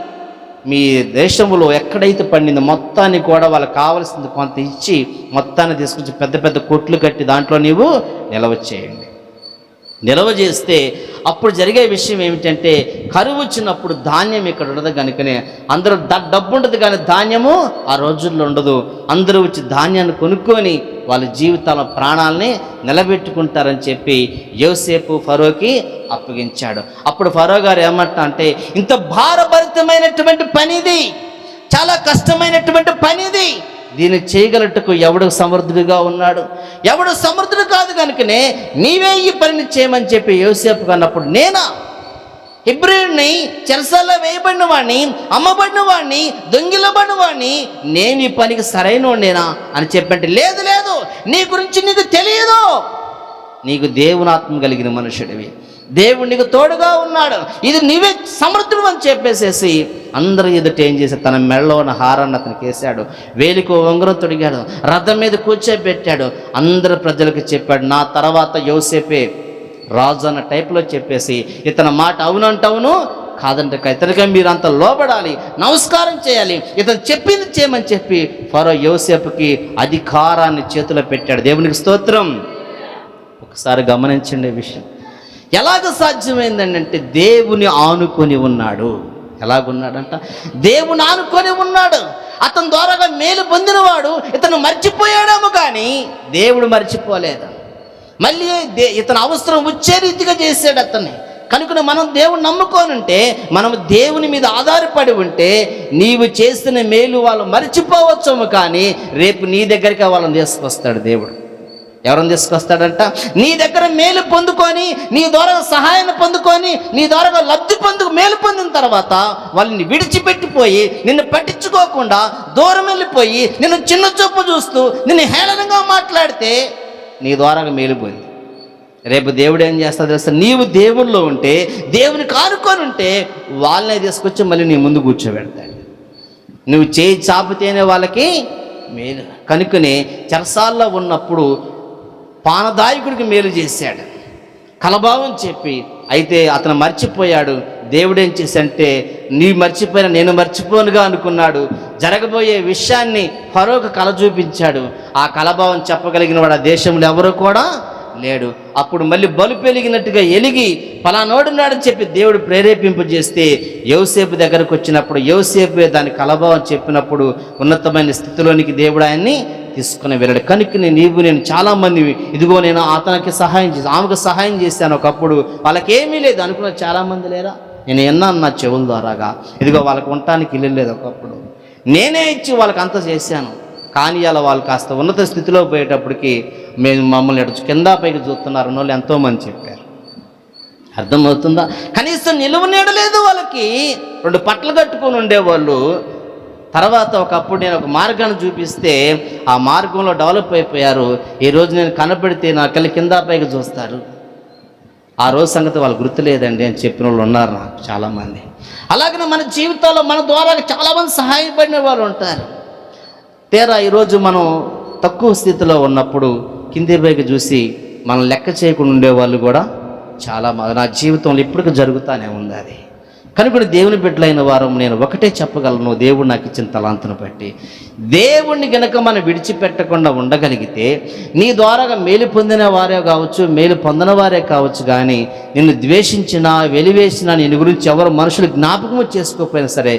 మీ దేశంలో ఎక్కడైతే పండిందో మొత్తాన్ని కూడా వాళ్ళకి కావాల్సింది కొంత ఇచ్చి మొత్తాన్ని తీసుకొచ్చి పెద్ద పెద్ద కొట్లు కట్టి దాంట్లో నీవు నిల్వ చేయండి. నిల్వ చేస్తే అప్పుడు జరిగే విషయం ఏమిటంటే కరువు వచ్చినప్పుడు ధాన్యం ఇక్కడ ఉండదు కనుకనే అందరూ డబ్బు ఉండదు కానీ ధాన్యము ఆ రోజుల్లో ఉండదు. అందరూ వచ్చి ధాన్యాన్ని కొనుక్కొని వాళ్ళ జీవితాల ప్రాణాలని నిలబెట్టుకుంటారని చెప్పి యోసేపు ఫరోకి అప్పగించాడు. అప్పుడు ఫరో గారు ఏమంటా అంటే ఇంత భారభరితమైనటువంటి పనిది, చాలా కష్టమైనటువంటి పనిది, దీన్ని చేయగలట్టుకు ఎవడు సమర్థుడిగా ఉన్నాడు? ఎవడు సమర్థుడు కాదు కనుకనే నీవే ఈ పనిని చేయమని చెప్పి యోసేపు అన్నప్పుడు నేనా హెబ్రీయుడిని, చెరసాల్లో వేయబడిన వాడిని, అమ్మబడిన వాడిని, దొంగిలబడిన వాడిని, నేను ఈ పనికి సరైనోడేనా అని చెప్పంటే లేదు నీ గురించి నీకు తెలియదు, నీకు దేవుని ఆత్మ కలిగిన మనుషుడివి, దేవుడు నీకు తోడుగా ఉన్నాడు, ఇది నీవే సమర్థుడు అని చెప్పేసేసి అందరూ ఎదుట ఏం చేశాడు, తన మెడలో ఉన్న హారాన్ని అతనికి వేశాడు, వేలికో ఉంగరం తొడిగాడు, రథం మీద కూర్చోబెట్టాడు, అందరు ప్రజలకు చెప్పాడు నా తర్వాత యోసేపే రాజు అన్న టైప్లో చెప్పేసి ఇతని మాట అవునంటవును కాదంటే ఇతనిగా మీరు అంత లోబడాలి, నమస్కారం చేయాలి, ఇతను చెప్పింది చేయమని చెప్పి ఫరో యోసేపుకి అధికారాన్ని చేతిలో పెట్టాడు. దేవునికి స్తోత్రం. ఒకసారి గమనించండి విషయం ఎలాగ సాధ్యమైందంటే దేవుని ఆనుకొని ఉన్నాడు. ఎలాగున్నాడంట? దేవుని ఆనుకొని ఉన్నాడు. అతని ద్వారాగా మేలు పొందినవాడు ఇతను మర్చిపోయాడేమో కానీ దేవుడు మర్చిపోలేదు. మళ్ళీ ఇతను అవసరం వచ్చే రీతిగా చేశాడు అతన్ని. కనుక మనం దేవుని నమ్ముకోనుంటే, మనం దేవుని మీద ఆధారపడి ఉంటే నీవు చేసిన మేలు వాళ్ళు మర్చిపోవచ్చేమో కానీ రేపు నీ దగ్గరికి వాళ్ళని తీసుకొస్తాడు దేవుడు. ఎవరిని తీసుకొస్తాడంట? నీ దగ్గర మేలు పొందుకొని, నీ ద్వారా సహాయాన్ని పొందుకొని, నీ ద్వారా లబ్ధి మేలు పొందిన తర్వాత వాళ్ళని విడిచిపెట్టిపోయి నిన్ను పట్టించుకోకుండా దూరం వెళ్ళిపోయి నిన్ను చిన్న చూపు చూస్తూ నిన్ను హేళనంగా మాట్లాడితే నీ ద్వారా మేలు పోయింది. రేపు దేవుడు ఏం చేస్తాడు తెలుసా? నీవు దేవుల్లో ఉంటే, దేవుని కానుకొని ఉంటే వాళ్ళని తీసుకొచ్చి మళ్ళీ నీ ముందు కూర్చోబెడతాడు. నువ్వు చేయి చాపితేనే వాళ్ళకి మేలు. కనుకనే చెరసాల్లో ఉన్నప్పుడు పానదాయకుడికి మేలు చేశాడు, కలభావం చెప్పి. అయితే అతను మర్చిపోయాడు. దేవుడు ఏం చేశాడంటే నీ మర్చిపోయినా నేను మర్చిపోనుగా అనుకున్నాడు. జరగబోయే విషయాన్ని ఫరోకు కల చూపించాడు. ఆ కలభావం చెప్పగలిగిన వాడు ఆ దేశంలో ఎవరు కూడా లేడు. అప్పుడు మళ్ళీ బలుపు వెలిగినట్టుగా ఎలిగి ఫలానోడున్నాడని చెప్పి దేవుడు ప్రేరేపింపజేస్తే యోసేపు దగ్గరకు వచ్చినప్పుడు యోసేపు దాని కలభావం చెప్పినప్పుడు ఉన్నతమైన స్థితిలోనికి దేవుడు ఆయన్ని తీసుకుని వెళ్ళాడు. కనుక నేను చాలామంది ఇదిగో నేను అతనికి సహాయం చేశాను, ఆమెకు సహాయం చేశాను. ఒకప్పుడు వాళ్ళకేమీ లేదు అనుకున్న చాలామంది లేరా? నేను ఎన్నాను నా చెవుల ద్వారాగా. ఇదిగో వాళ్ళకు ఉండటానికి ఇల్లు లేదు, ఒకప్పుడు నేనే ఇచ్చి వాళ్ళకి అంత చేశాను. కానీ అలా వాళ్ళు కాస్త ఉన్నత స్థితిలో పోయేటప్పటికి మేము మమ్మల్ని ఎటు కింద పైకి చూస్తున్నారు వాళ్ళు ఎంతోమంది చెప్పారు. అర్థమవుతుందా? కనీసం నిలువ నీడలేదు వాళ్ళకి. 2 పట్టలు కట్టుకొని ఉండేవాళ్ళు. తర్వాత ఒకప్పుడు నేను ఒక మార్గాన్ని చూపిస్తే ఆ మార్గంలో డెవలప్ అయిపోయారు. ఈరోజు నేను కనపడితే నా కళ్ళ కింద పైకి చూస్తారు. ఆ రోజు సంగతి వాళ్ళు గుర్తులేదండి అని చెప్పిన వాళ్ళు ఉన్నారు నాకు చాలామంది. అలాగనే మన జీవితాల్లో మన ద్వారా చాలామంది సహాయపడిన వాళ్ళు ఉంటారు. తీరా ఈరోజు మనం తక్కువ స్థితిలో ఉన్నప్పుడు కింది పైకి చూసి మనం లెక్క చేయకుండా ఉండేవాళ్ళు కూడా చాలామంది నా జీవితంలో ఇప్పటికీ జరుగుతూనే ఉంది. అది కనుక దేవుని బిడ్డలైన వారం నేను ఒకటే చెప్పగలను, దేవుడు నాకు ఇచ్చిన తలాంతును బట్టి దేవుణ్ణి గనక మనం విడిచిపెట్టకుండా ఉండగలిగితే నీ ద్వారాగా మేలు పొందిన వారే కావచ్చు, మేలు పొందిన వారే కావచ్చు, కానీ నిన్ను ద్వేషించినా వెలివేసినా నిన్ను గురించి ఎవరు మనుషులు జ్ఞాపకము చేసుకోకపోయినా సరే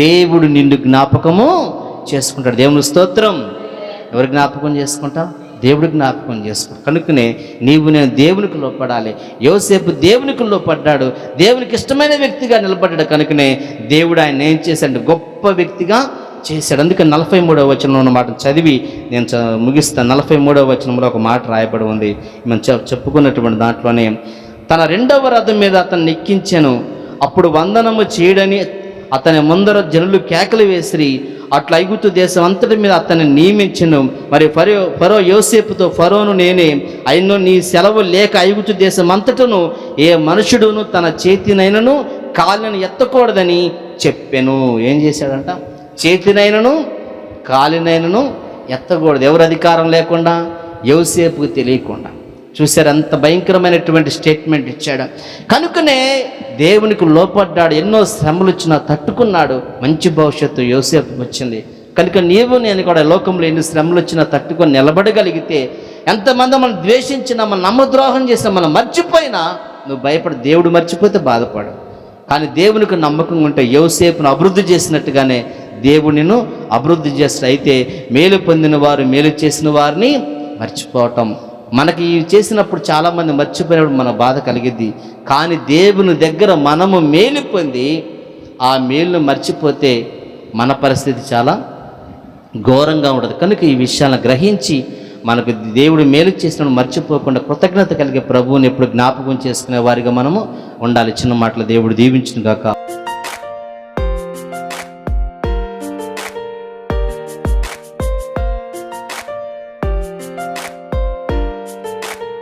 దేవుడు నిన్ను జ్ఞాపకము చేసుకుంటాడు. దేవుని స్తోత్రం. ఎవరు జ్ఞాపకం చేసుకుంటావు? దేవుడు జ్ఞాపకం చేసుకో. కనుకనే నేను దేవునికి లోపడాలి. యోసేపు దేవునికి లోపడ్డాడు, దేవునికి ఇష్టమైన వ్యక్తిగా నిలబడ్డాడు. కనుకనే దేవుడు ఆయన ఏం చేశాడు? గొప్ప వ్యక్తిగా చేశాడు. అందుకే 43వ వచనంలో ఉన్న మాట చదివి నేను ముగిస్తాను. 43వ వచనంలో ఒక మాట రాయబడి ఉంది. మనం చెప్పుకున్నటువంటి దాంట్లోనే, తన 2వ రథం మీద అతన్ని ఎక్కించాను, అప్పుడు వందనము చేయడని అతని ముందర జనులు కేకలు వేసిరి. అట్లా ఐగుప్తు దేశం అంతటి మీద అతన్ని నియమించను. మరి ఫరో యోసేపుతో, ఫరోను నేనే అయినో నీ సెలవు లేక ఐగుప్తు దేశం అంతటను ఏ మనుషుడును తన చేతినైనను కాలినను ఎత్తకూడదని చెప్పాను. ఏం చేశాడంట? చేతినైనను కాలినైనను ఎత్తకూడదు. ఎవరు అధికారం లేకుండా? యోసేపుకు తెలియకుండా. చూశారు అంత భయంకరమైనటువంటి స్టేట్మెంట్ ఇచ్చాడు. కనుకనే దేవునికి లోపడ్డాడు, ఎన్నో శ్రమలు వచ్చినా తట్టుకున్నాడు. మంచి భవిష్యత్తు యోసేపుకు వచ్చింది. కనుక నీవు నేను కూడా లోకంలో ఎన్ని శ్రమలు వచ్చినా తట్టుకొని నిలబడగలిగితే, ఎంతమంది మనం ద్వేషించినా, మనం నమ్మద్రోహం చేసినా, మనం మర్చిపోయినా నువ్వు భయపడి, దేవుడు మర్చిపోతే బాధపడు. కానీ దేవునికి నమ్మకం ఉంటే యోసేపును అభివృద్ధి చేసినట్టుగానే దేవుడు నిన్ను అభివృద్ధి చేస్తాడు. అయితే మేలు పొందిన వారు మేలు చేసిన వారిని మర్చిపోవటం, మనకి చేసినప్పుడు చాలామంది మర్చిపోయినప్పుడు మన బాధ కలిగిద్ది. కానీ దేవుని దగ్గర మనము మేలు పొంది ఆ మేలును మర్చిపోతే మన పరిస్థితి చాలా ఘోరంగా ఉంటుంది. కనుక ఈ విషయాలను గ్రహించి మనకు దేవుడు మేలు చేసినప్పుడు మర్చిపోకుండా కృతజ్ఞత కలిగే ప్రభువుని ఎప్పుడు జ్ఞాపకం చేసుకునే వారిగా మనము ఉండాలి. చిన్న మాటలు దేవుడు దీవించును గాక.